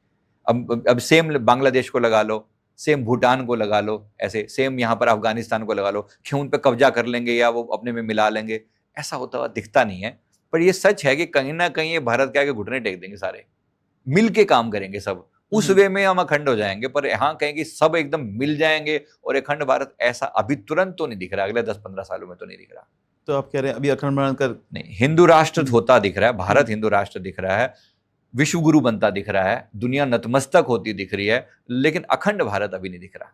अब सेम बांग्लादेश को लगा लो, सेम भूटान को लगा लो, ऐसे सेम यहाँ पर अफगानिस्तान को लगा लो, क्यों उन पर कब्जा कर लेंगे या वो अपने में मिला लेंगे, ऐसा होता हुआ दिखता नहीं है। पर ये सच है कि कहीं ना कहीं ये भारत के आगे घुटने टेक देंगे सारे, मिल के काम करेंगे सब, उस वे में हम अखंड हो जाएंगे। पर यहाँ कहेंगे सब एकदम मिल जाएंगे और अखंड भारत, ऐसा अभी तुरंत तो नहीं दिख रहा, अगले 10-15 सालों में तो नहीं दिख रहा। तो आप कह रहे हैं अभी अखंड भारत का नहीं, हिंदू राष्ट्र होता दिख रहा है, भारत हिंदू राष्ट्र दिख रहा है, विश्व गुरु बनता दिख रहा है, दुनिया नतमस्तक होती दिख रही है, लेकिन अखंड भारत अभी नहीं दिख रहा।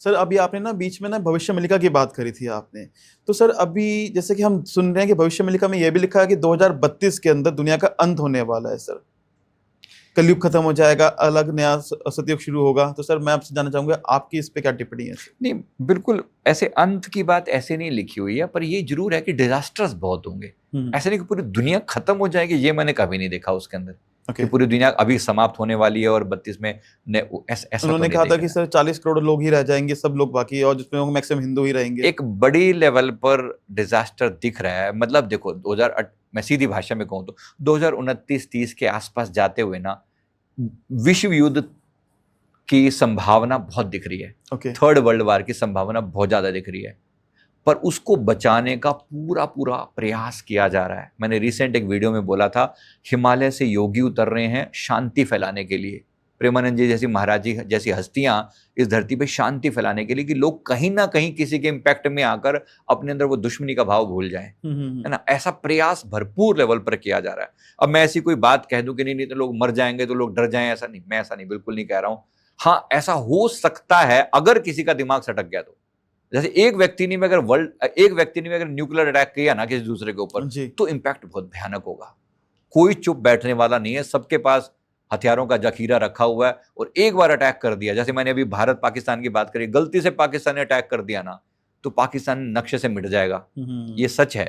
सर अभी आपने ना बीच में ना भविष्य मिलिका की बात करी थी आपने। तो सर अभी जैसे कि हम सुन रहे हैं कि भविष्य मिलिका में यह भी लिखा है कि 2032 के अंदर दुनिया का अंत होने वाला है सर, कलयुग खत्म हो जाएगा, अलग नया सतयुग शुरू होगा। तो सर मैं आपसे जानना चाहूंगा आपकी इस पे क्या टिप्पणी है? नहीं, बिल्कुल ऐसे अंत की बात ऐसे नहीं लिखी हुई है, पर ये जरूर है कि डिजास्टर्स बहुत होंगे। ऐसे नहीं कि पूरी दुनिया खत्म हो जाएगी, ये मैंने कभी नहीं देखा उसके अंदर। कि पूरी दुनिया अभी समाप्त होने वाली है और 32 में ऐसा उन्होंने तो कहा था कि सर 40 करोड़ लोग ही रह जाएंगे, सब लोग बाकी, और जिसमें मैक्सिमम हिंदू ही रहेंगे। एक बड़ी लेवल पर डिजास्टर दिख रहा है। मतलब देखो 2008, मैं सीधी भाषा में कहूँ तो 2029-30 के आसपास जाते हुए ना विश्व युद्ध की संभावना बहुत दिख रही है। थर्ड वर्ल्ड वार की संभावना बहुत ज्यादा दिख रही है, पर उसको बचाने का पूरा पूरा प्रयास किया जा रहा है। मैंने रिसेंट एक वीडियो में बोला था, हिमालय से योगी उतर रहे हैं शांति फैलाने के लिए, प्रेमानंद जी जैसी, महाराज जी जैसी हस्तियां इस धरती पे शांति फैलाने के लिए, कि लोग कहीं ना कहीं किसी के इम्पैक्ट में आकर अपने अंदर वो दुश्मनी का भाव भूल जाएं, है ना। ऐसा प्रयास भरपूर लेवल पर किया जा रहा है। अब मैं ऐसी कोई बात कह दूं कि नहीं तो लोग मर जाएंगे, तो लोग डर जाएं, ऐसा नहीं, मैं ऐसा नहीं, बिल्कुल नहीं कह रहा हूं। हाँ, ऐसा हो सकता है अगर किसी का दिमाग सटक गया तो। जैसे एक व्यक्ति ने अगर न्यूक्लियर अटैक किया ना किसी दूसरे के ऊपर, तो इम्पैक्ट बहुत भयानक होगा। कोई चुप बैठने वाला नहीं है, सबके पास हथियारों का जखीरा रखा हुआ है और एक बार अटैक कर दिया, जैसे मैंने अभी भारत पाकिस्तान की बात करी, गलती से पाकिस्तान ने अटैक कर दिया ना तो पाकिस्तान नक्शे से मिट जाएगा। ये सच है।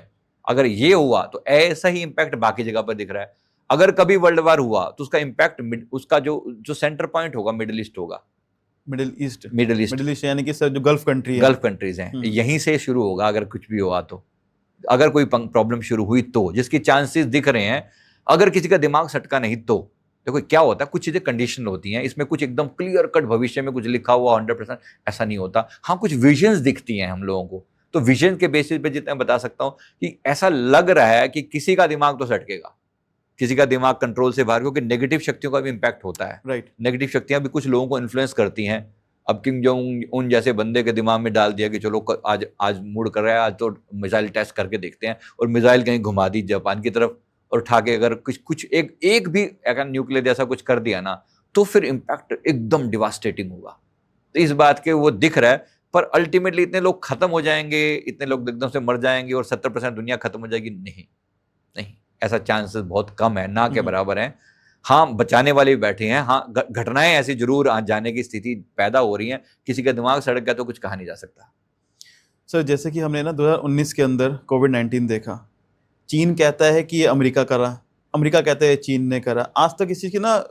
अगर ये हुआ तो ऐसा ही इंपैक्ट बाकी जगह पर दिख रहा है। अगर कभी वर्ल्ड वार हुआ तो उसका इंपैक्ट उसका जो सेंटर पॉइंट होगा मिडिल ईस्ट होगा। मिडिल ईस्ट यानी कि सर जो गल्फ कंट्रीज हैं, यहीं से शुरू होगा अगर कुछ भी हुआ तो। अगर कोई प्रॉब्लम शुरू हुई तो, जिसकी चांसेस दिख रहे हैं, अगर किसी का दिमाग सटका नहीं तो। देखो क्या होता है, कुछ चीजें कंडीशन होती हैं, इसमें कुछ एकदम क्लियर कट भविष्य में कुछ लिखा हुआ 100% ऐसा नहीं होता। हाँ, कुछ विजन्स दिखती हैं हम लोगों को, तो विजन के बेसिस पे जितना बता सकता हूं कि ऐसा लग रहा है कि किसी का दिमाग तो सटकेगा, किसी का दिमाग कंट्रोल से बाहर, क्योंकि नेगेटिव शक्तियों का भी इंपैक्ट होता है। राइट। नेगेटिव शक्तियां भी कुछ लोगों को इन्फ्लुएंस करती हैं। अब किम जोंग उन जैसे बंदे के दिमाग में डाल दिया कि चलो आज मूड कर रहा है, आज तो मिसाइल टेस्ट करके देखते हैं, और मिसाइल कहीं घुमा दी जापान की तरफ और उठा के अगर कुछ एक भी अगर न्यूक्लियर जैसा कुछ कर दिया ना तो फिर इंपैक्ट एकदम डिवास्टेटिंग होगा। तो इस बात के वो दिख रहा है, पर अल्टीमेटली इतने लोग खत्म हो जाएंगे, इतने लोग एकदम से मर जाएंगे और 70% दुनिया खत्म हो जाएगी, नहीं, ऐसा चांसेस बहुत कम है, ना के बराबर है। हाँ, बचाने वाले भी बैठे हैं, हाँ घटनाएं ऐसी जरूर आ जाने की स्थिति पैदा हो रही हैं, किसी का दिमाग सड़क गया तो कुछ कहा नहीं जा सकता। सर जैसे कि हमने ना 2019 के अंदर कोविड-19 देखा, चीन कहता है कि ये अमेरिका करा, अमेरिका कहता है चीन ने करा, आज तक इसी की ना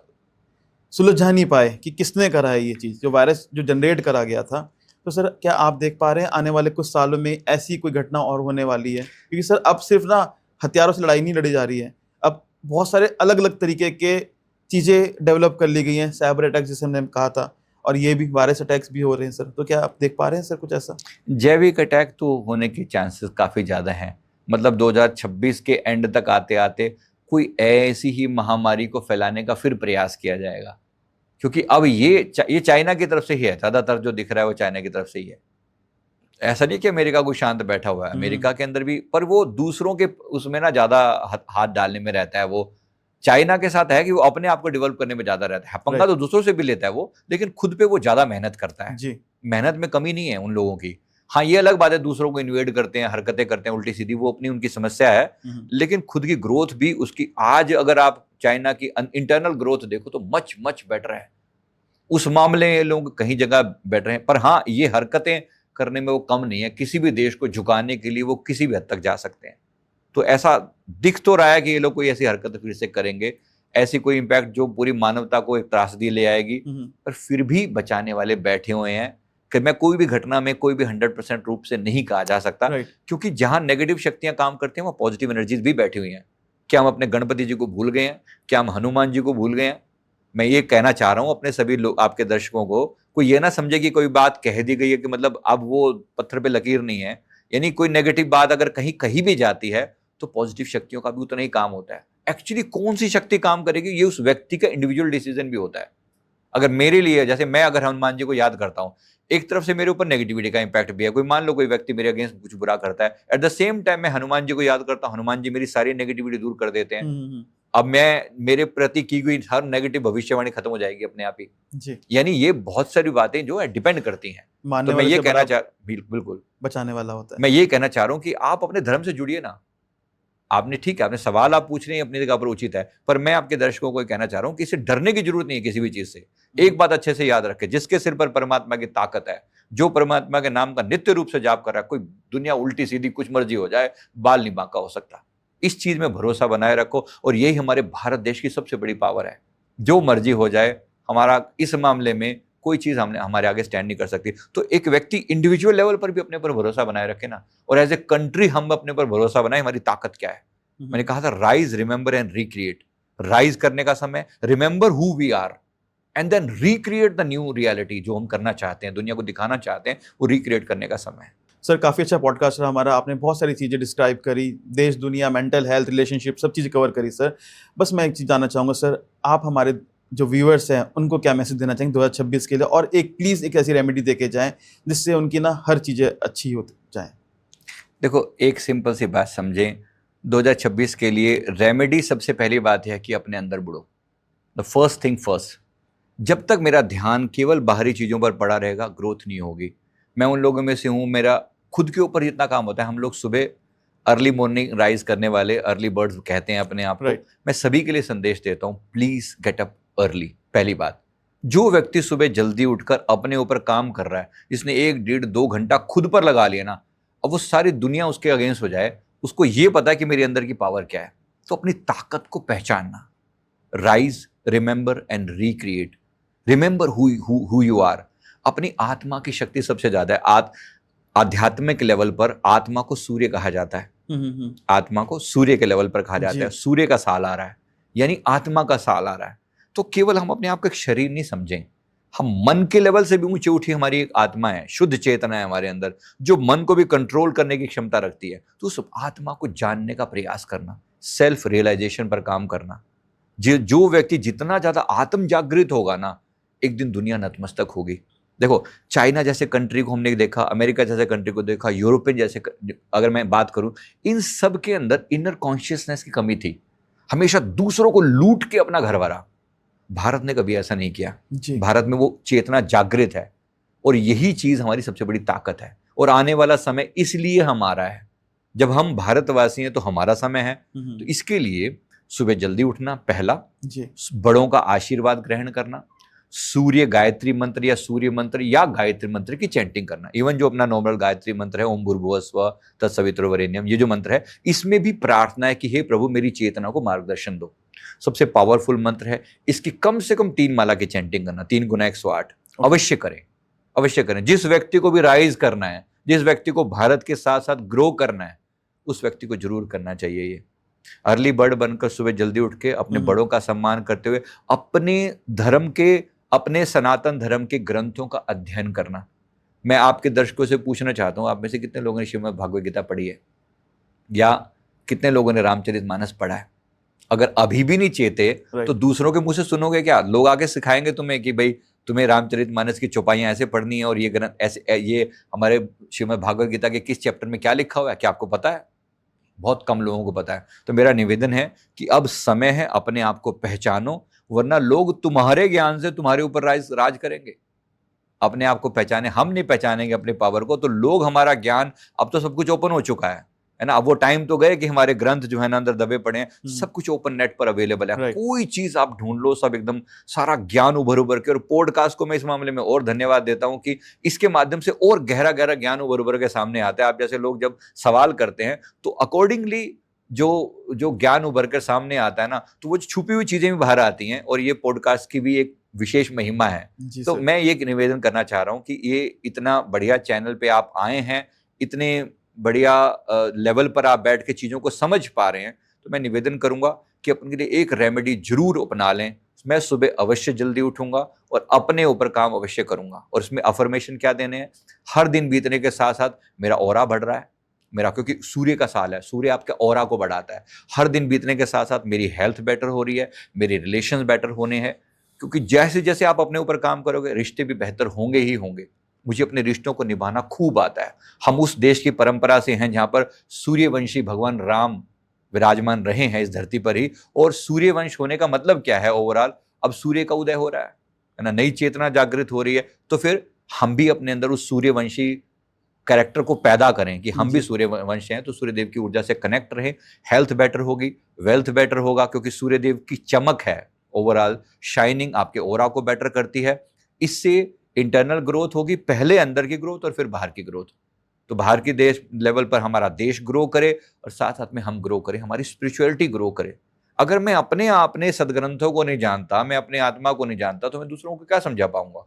सुलझा नहीं पाए कि किसने करा है ये चीज़, जो वायरस जो जनरेट करा गया था। तो सर क्या आप देख पा रहे हैं आने वाले कुछ सालों में ऐसी कोई घटना और होने वाली है? क्योंकि सर अब सिर्फ ना हथियारों से लड़ाई नहीं लड़ी जा रही है, अब बहुत सारे अलग अलग तरीके के चीज़ें डेवलप कर ली गई हैं, साइबर अटैक जैसे हमने कहा था, और ये भी वायरस अटैक्स भी हो रहे हैं सर। तो क्या आप देख पा रहे हैं सर कुछ ऐसा? जैविक अटैक तो होने के चांसेस काफ़ी ज़्यादा हैं। मतलब 2026 के एंड तक आते आते कोई ऐसी ही महामारी को फैलाने का फिर प्रयास किया जाएगा, क्योंकि अब ये चाइना की तरफ से ही है, ज़्यादातर जो दिख रहा है वो चाइना की तरफ से ही है। ऐसा नहीं कि अमेरिका कोई शांत बैठा हुआ है, अमेरिका के अंदर भी, पर वो दूसरों के उसमें ना ज़्यादा हाथ डालने में रहता है। वो चाइना के साथ है कि वो अपने आप को डेवलप करने में ज़्यादा रहता है, पंगा तो दूसरों से भी लेता है वो, लेकिन खुद पे वो ज़्यादा मेहनत करता है जी। मेहनत में कमी नहीं है उन लोगों की। हाँ, ये अलग बात है, दूसरों को इन्वेड करते हैं, हरकतें करते हैं उल्टी सीधी, वो अपनी उनकी समस्या है, लेकिन खुद की ग्रोथ भी उसकी, आज अगर आप चाइना की इंटरनल ग्रोथ देखो तो मच मच बेटर है। उस मामले में लोग कहीं जगह बेटर हैं, पर हाँ, ये हरकतें करने में वो कम नहीं है। किसी भी देश को झुकाने के लिए वो किसी भी हद तक जा सकते हैं। तो ऐसा दिख तो रहा है कि ये लोग कोई ऐसी हरकत फिर से करेंगे, ऐसी कोई इंपैक्ट जो पूरी मानवता को एक त्रासदी ले आएगी, पर फिर भी बचाने वाले बैठे हुए हैं। कि मैं कोई भी घटना में कोई भी 100% रूप से नहीं कहा जा सकता, क्योंकि जहां नेगेटिव शक्तियां काम करती हैं वहां पॉजिटिव एनर्जीज भी बैठी हुई हैं। क्या हम अपने गणपति जी को भूल गए हैं? क्या हम हनुमान जी को भूल गए हैं? मैं ये कहना चाह रहा हूं अपने सभी लोग, आपके दर्शकों को, कोई ये ना समझे कि कोई बात कह दी गई है कि मतलब अब वो पत्थर पे लकीर नहीं है। यानी कोई नेगेटिव बात अगर कहीं भी जाती है तो पॉजिटिव शक्तियों का भी उतना ही काम होता है। एक्चुअली कौन सी शक्ति काम करेगी ये उस व्यक्ति का इंडिविजुअल डिसीजन भी होता है। अगर मेरे लिए, जैसे मैं अगर हनुमान जी को याद करता हूं, एक तरफ से मेरे ऊपर नेगेटिविटी का इंपैक्ट भी है। कोई मान लो कोई व्यक्ति मेरे अगेंस्ट कुछ बुरा करता है, एट द सेम टाइम मैं हनुमान जी को याद करता हूं, हनुमान जी मेरी सारी नेगेटिविटी दूर कर देते हैं। अब मेरे प्रति की गई हर नेगेटिव भविष्यवाणी खत्म हो जाएगी अपने आप ही जी। यानी ये बहुत सारी बातें जो है डिपेंड करती हैं। तो मैं ये कहना चाह, बिल्कुल बचाने वाला होता है। मैं ये कहना चाह रहा हूं कि आप अपने धर्म से जुड़िए ना। आपने ठीक है, आपने सवाल आप पूछ रहे हैं अपनी जगह पर उचित है, पर मैं आपके दर्शकों को कहना चाह रहा हूं कि इसे डरने की जरूरत नहीं है किसी भी चीज से। एक बात अच्छे से याद रखें, जिसके सिर पर परमात्मा की ताकत है, जो परमात्मा के नाम का नित्य रूप से जाप कर रहा है, कोई दुनिया उल्टी सीधी कुछ मर्जी हो जाए, बाल नहीं बांका हो सकता। इस चीज में भरोसा बनाए रखो, और यही हमारे भारत देश की सबसे बड़ी पावर है। जो मर्जी हो जाए, हमारा इस मामले में कोई चीज हमारे आगे स्टैंड नहीं कर सकती। तो एक व्यक्ति इंडिविजुअल लेवल पर भी अपने पर भरोसा बनाए रखे ना, और एज ए कंट्री हम अपने पर भरोसा बनाए, हमारी ताकत क्या है। मैंने कहा था rise, remember and recreate. Rise करने का समय, remember who we are, and then recreate the new reality. जो हम करना चाहते हैं, दुनिया को दिखाना चाहते हैं, वो रिक्रिएट करने का समय है। सर काफ़ी अच्छा पॉडकास्ट रहा हमारा, आपने बहुत सारी चीज़ें डिस्क्राइब करी, देश दुनिया, मेंटल हेल्थ, रिलेशनशिप, सब चीज़ें कवर करी सर। बस मैं एक चीज़ जानना चाहूँगा सर, आप हमारे जो व्यूअर्स हैं उनको क्या मैसेज देना चाहेंगे 2026 के लिए, और एक प्लीज़ एक ऐसी रेमेडी दे के जाएँ जिससे उनकी ना हर चीज़ें अच्छी हो जाएँ। देखो, एक सिंपल सी बात समझें, 2026 के लिए रेमेडी सबसे पहली बात है कि अपने अंदर बुड़ो। The first thing first. जब तक मेरा ध्यान केवल बाहरी चीज़ों पर पड़ा रहेगा, ग्रोथ नहीं होगी। मैं उन लोगों में से हूँ, मेरा खुद के ऊपर जितना काम होता है, हम लोग सुबह अर्ली मॉर्निंग राइज करने वाले अर्ली बर्ड्स कहते हैं अपने आप को। मैं सभी के लिए संदेश देता हूँ, प्लीज़ गेट अप अर्ली। पहली बात, जो व्यक्ति सुबह जल्दी उठकर अपने ऊपर काम कर रहा है, जिसने 1-1.5-2 घंटा खुद पर लगा लिया ना, अब वो सारी दुनिया उसके अगेंस्ट हो जाए, उसको ये पता है कि मेरे अंदर की पावर क्या है। तो अपनी ताकत को पहचानना, rise, remember and recreate. Remember who you are. अपनी आत्मा की शक्ति सबसे ज्यादा है। आध्यात्मिक लेवल पर आत्मा को सूर्य कहा जाता है। आत्मा को सूर्य के लेवल पर कहा जाता है। सूर्य का साल आ रहा है, यानी आत्मा का साल आ रहा है। तो केवल हम अपने आप को एक शरीर नहीं समझें, हम मन के लेवल से भी ऊंचे उठी हमारी एक आत्मा है, शुद्ध चेतना है हमारे अंदर, जो मन को भी कंट्रोल करने की क्षमता रखती है। तो उस आत्मा को जानने का प्रयास करना, सेल्फ रियलाइजेशन पर काम करना। जो व्यक्ति जितना ज्यादा आत्म जागृत होगा ना, एक दिन दुनिया नतमस्तक होगी। देखो, चाइना जैसे कंट्री को हमने देखा, अमेरिका जैसे कंट्री को देखा, यूरोपियन जैसे, अगर मैं बात करूं, इन सब के अंदर इनर कॉन्शियसनेस की कमी थी। हमेशा दूसरों को लूट के अपना घर भरा। भारत ने कभी ऐसा नहीं किया। भारत में वो चेतना जागृत है, और यही चीज हमारी सबसे बड़ी ताकत है। और आने वाला समय इसलिए हमारा है, जब हम भारतवासी हैं तो हमारा समय है। तो इसके लिए सुबह जल्दी उठना पहला, बड़ों का आशीर्वाद ग्रहण करना, सूर्य गायत्री मंत्र या सूर्य मंत्र या गायत्री मंत्र की चैंटिंग करना। इवन जो अपना नॉर्मल गायत्री मंत्र है, ओम भूर्भुवः स्वः तत्सवितुर्वरेण्यम, ये जो मंत्र है, इसमें भी प्रार्थना है कि हे प्रभु मेरी चेतना को मार्गदर्शन दो। सबसे पावरफुल मंत्र है। इसकी कम से कम 3 माला की चैंटिंग करना, 3 गुना 108 अवश्य करें, अवश्य करें। जिस व्यक्ति को भी राइज करना है, जिस व्यक्ति को भारत के साथ साथ ग्रो करना है, उस व्यक्ति को जरूर करना चाहिए ये। अर्ली बर्ड बनकर सुबह जल्दी उठ के अपने बड़ों का सम्मान करते हुए अपने धर्म के, अपने सनातन धर्म के ग्रंथों का अध्ययन करना। मैं आपके दर्शकों से पूछना चाहता हूं, आप में से कितने लोगों ने श्रीमद् भागवत गीता पढ़ी है, या कितने लोगों ने रामचरितमानस पढ़ा है? अगर अभी भी नहीं चेते तो दूसरों के मुंह से सुनोगे क्या? लोग आके सिखाएंगे तुम्हें कि भाई तुम्हें रामचरितमानस की चौपाइयां ऐसे पढ़नी है, और ये ग्रंथ ऐसे, ये हमारे श्रीमद् भागवत गीता के किस चैप्टर में क्या लिखा हुआ है, क्या आपको पता है? बहुत कम लोगों को पता है। तो मेरा निवेदन है कि अब समय है, अपने आप को पहचानो, वरना लोग तुम्हारे ज्ञान से तुम्हारे ऊपर राज करेंगे। अपने आप को पहचाने। हम नहीं पहचानेंगे अपने पावर को, तो लोग हमारा ज्ञान, अब तो सब कुछ ओपन हो चुका है ना। अब वो टाइम तो गए कि हमारे ग्रंथ जो है ना अंदर दबे पड़े हैं। सब कुछ ओपन नेट पर अवेलेबल है। कोई चीज आप ढूंढ लो, सब एकदम सारा ज्ञान उभर के। और पॉडकास्ट को मैं इस मामले में और धन्यवाद देता हूं कि इसके माध्यम से और गहरा ज्ञान उभर के सामने आता है। आप जैसे लोग जब सवाल करते हैं तो अकॉर्डिंगली जो ज्ञान उभर कर सामने आता है ना, तो वो छुपी हुई चीजें भी बाहर आती हैं। और ये पॉडकास्ट की भी एक विशेष महिमा है। तो मैं ये निवेदन करना चाह रहा हूं कि ये इतना बढ़िया चैनल पे आप आए हैं, इतने बढ़िया लेवल पर आप बैठ के चीजों को समझ पा रहे हैं, तो मैं निवेदन करूंगा कि अपने लिए एक रेमेडी जरूर अपना लें। मैं सुबह अवश्य जल्दी उठूंगा और अपने ऊपर काम अवश्य करूंगा। और इसमें अफर्मेशन क्या देने हैं? हर दिन बीतने के साथ साथ मेरा ऑरा बढ़ रहा है, मेरा, क्योंकि सूर्य का साल है, सूर्य आपके ऑरा को बढ़ाता है। हर दिन बीतने के साथ साथ मेरी हेल्थ बेटर हो रही है, मेरे रिलेशंस बेटर होने हैं, क्योंकि जैसे जैसे आप अपने ऊपर काम करोगे रिश्ते भी बेहतर होंगे ही होंगे। मुझे अपने रिश्तों को निभाना खूब आता है। हम उस देश की परंपरा से हैं जहां पर सूर्यवंशी भगवान राम विराजमान रहे हैं इस धरती पर ही। और सूर्यवंश होने का मतलब क्या है? ओवरऑल अब सूर्य का उदय हो रहा है ना, नई चेतना जागृत हो रही है। तो फिर हम भी अपने अंदर उस सूर्यवंशी कैरेक्टर को पैदा करें कि हम भी सूर्यवंश हैं। तो सूर्यदेव की ऊर्जा से कनेक्ट रहे, हेल्थ बेटर होगी, वेल्थ बेटर होगा, क्योंकि सूर्यदेव की चमक है, ओवरऑल शाइनिंग आपके ऑरा को बेटर करती है। इससे इंटरनल ग्रोथ होगी, पहले अंदर की ग्रोथ और फिर बाहर की ग्रोथ। तो बाहर की देश लेवल पर हमारा देश ग्रो करे और साथ साथ में हम ग्रो करें, हमारी स्पिरिचुअलिटी ग्रो करे। अगर मैं अपने सदग्रंथों को नहीं जानता, मैं अपने आत्मा को नहीं जानता, तो मैं दूसरों को क्या समझा पाऊंगा?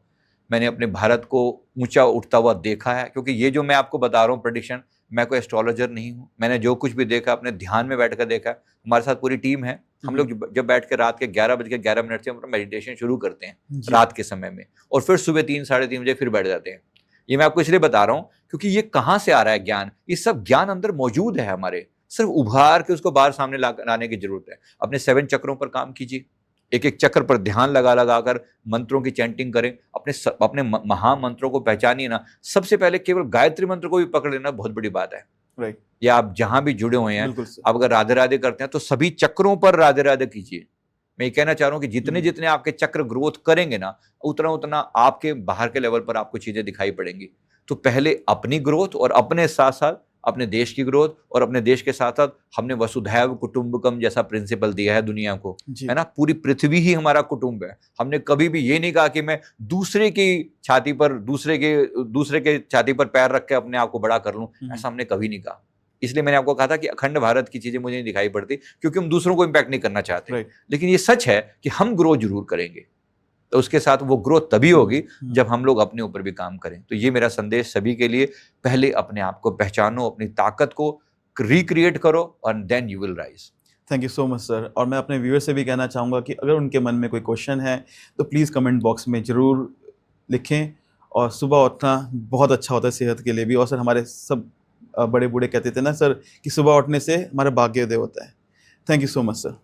मैंने अपने भारत को ऊंचा उठता हुआ देखा है, क्योंकि ये जो मैं आपको बता रहा हूँ प्रेडिक्शन, मैं कोई एस्ट्रोलॉजर नहीं हूँ। मैंने जो कुछ भी देखा अपने ध्यान में बैठकर देखा। हमारे साथ पूरी टीम है। हम लोग जब बैठ के रात के 11:11 से हम मेडिटेशन शुरू करते हैं रात के समय में, और फिर सुबह 3 साढ़े 3 बजे फिर बैठ जाते हैं। ये मैं आपको इसलिए बता रहा हूँ क्योंकि ये कहाँ से आ रहा है ज्ञान? ये सब ज्ञान अंदर मौजूद है हमारे, सिर्फ उभार के उसको बाहर सामने लाने की जरूरत है। अपने 7 चक्रों पर काम कीजिए, एक एक चक्र पर ध्यान लगा कर मंत्रों की चैंटिंग करें। अपने महामंत्रों को पहचानिए ना। सबसे पहले केवल गायत्री मंत्र को भी पकड़ लेना बहुत बड़ी बात है। राइट। या आप जहां भी जुड़े हुए हैं, आप अगर राधे राधे करते हैं तो सभी चक्रों पर राधे राधे कीजिए। मैं ये कहना चाह रहा हूं कि जितने जितने आपके चक्र ग्रोथ करेंगे ना, उतना उतना आपके बाहर के लेवल पर आपको चीजें दिखाई पड़ेंगी। तो पहले अपनी ग्रोथ और अपने साथ साथ अपने देश की ग्रोथ, और अपने देश के साथ साथ हमने वसुधैव कुटुंबकम जैसा प्रिंसिपल दिया है दुनिया को, जी है ना। पूरी पृथ्वी ही हमारा कुटुंब है। हमने कभी भी ये नहीं कहा कि मैं दूसरे की छाती पर दूसरे के छाती पर पैर रख के अपने आप को बड़ा कर लूं, ऐसा हमने कभी नहीं कहा। इसलिए मैंने आपको कहा था कि अखंड भारत की चीजें मुझे नहीं दिखाई पड़ती, क्योंकि हम दूसरों को इम्पैक्ट नहीं करना चाहते। राइट लेकिन ये सच है कि हम ग्रो जरूर करेंगे, तो उसके साथ वो ग्रोथ तभी होगी जब हम लोग अपने ऊपर भी काम करें। तो ये मेरा संदेश सभी के लिए, पहले अपने आप को पहचानो, अपनी ताकत को रिक्रिएट करो, और then you will rise. Thank you so much sir. और मैं अपने व्यूअर से भी कहना चाहूँगा कि अगर उनके मन में कोई क्वेश्चन है तो प्लीज़ कमेंट बॉक्स में ज़रूर लिखें। और सुबह उठना बहुत अच्छा होता है सेहत के लिए भी। और सर हमारे सब बड़े बूढ़े कहते थे ना सर कि सुबह उठने से हमारा भाग्योदय होता है। Thank you so much sir.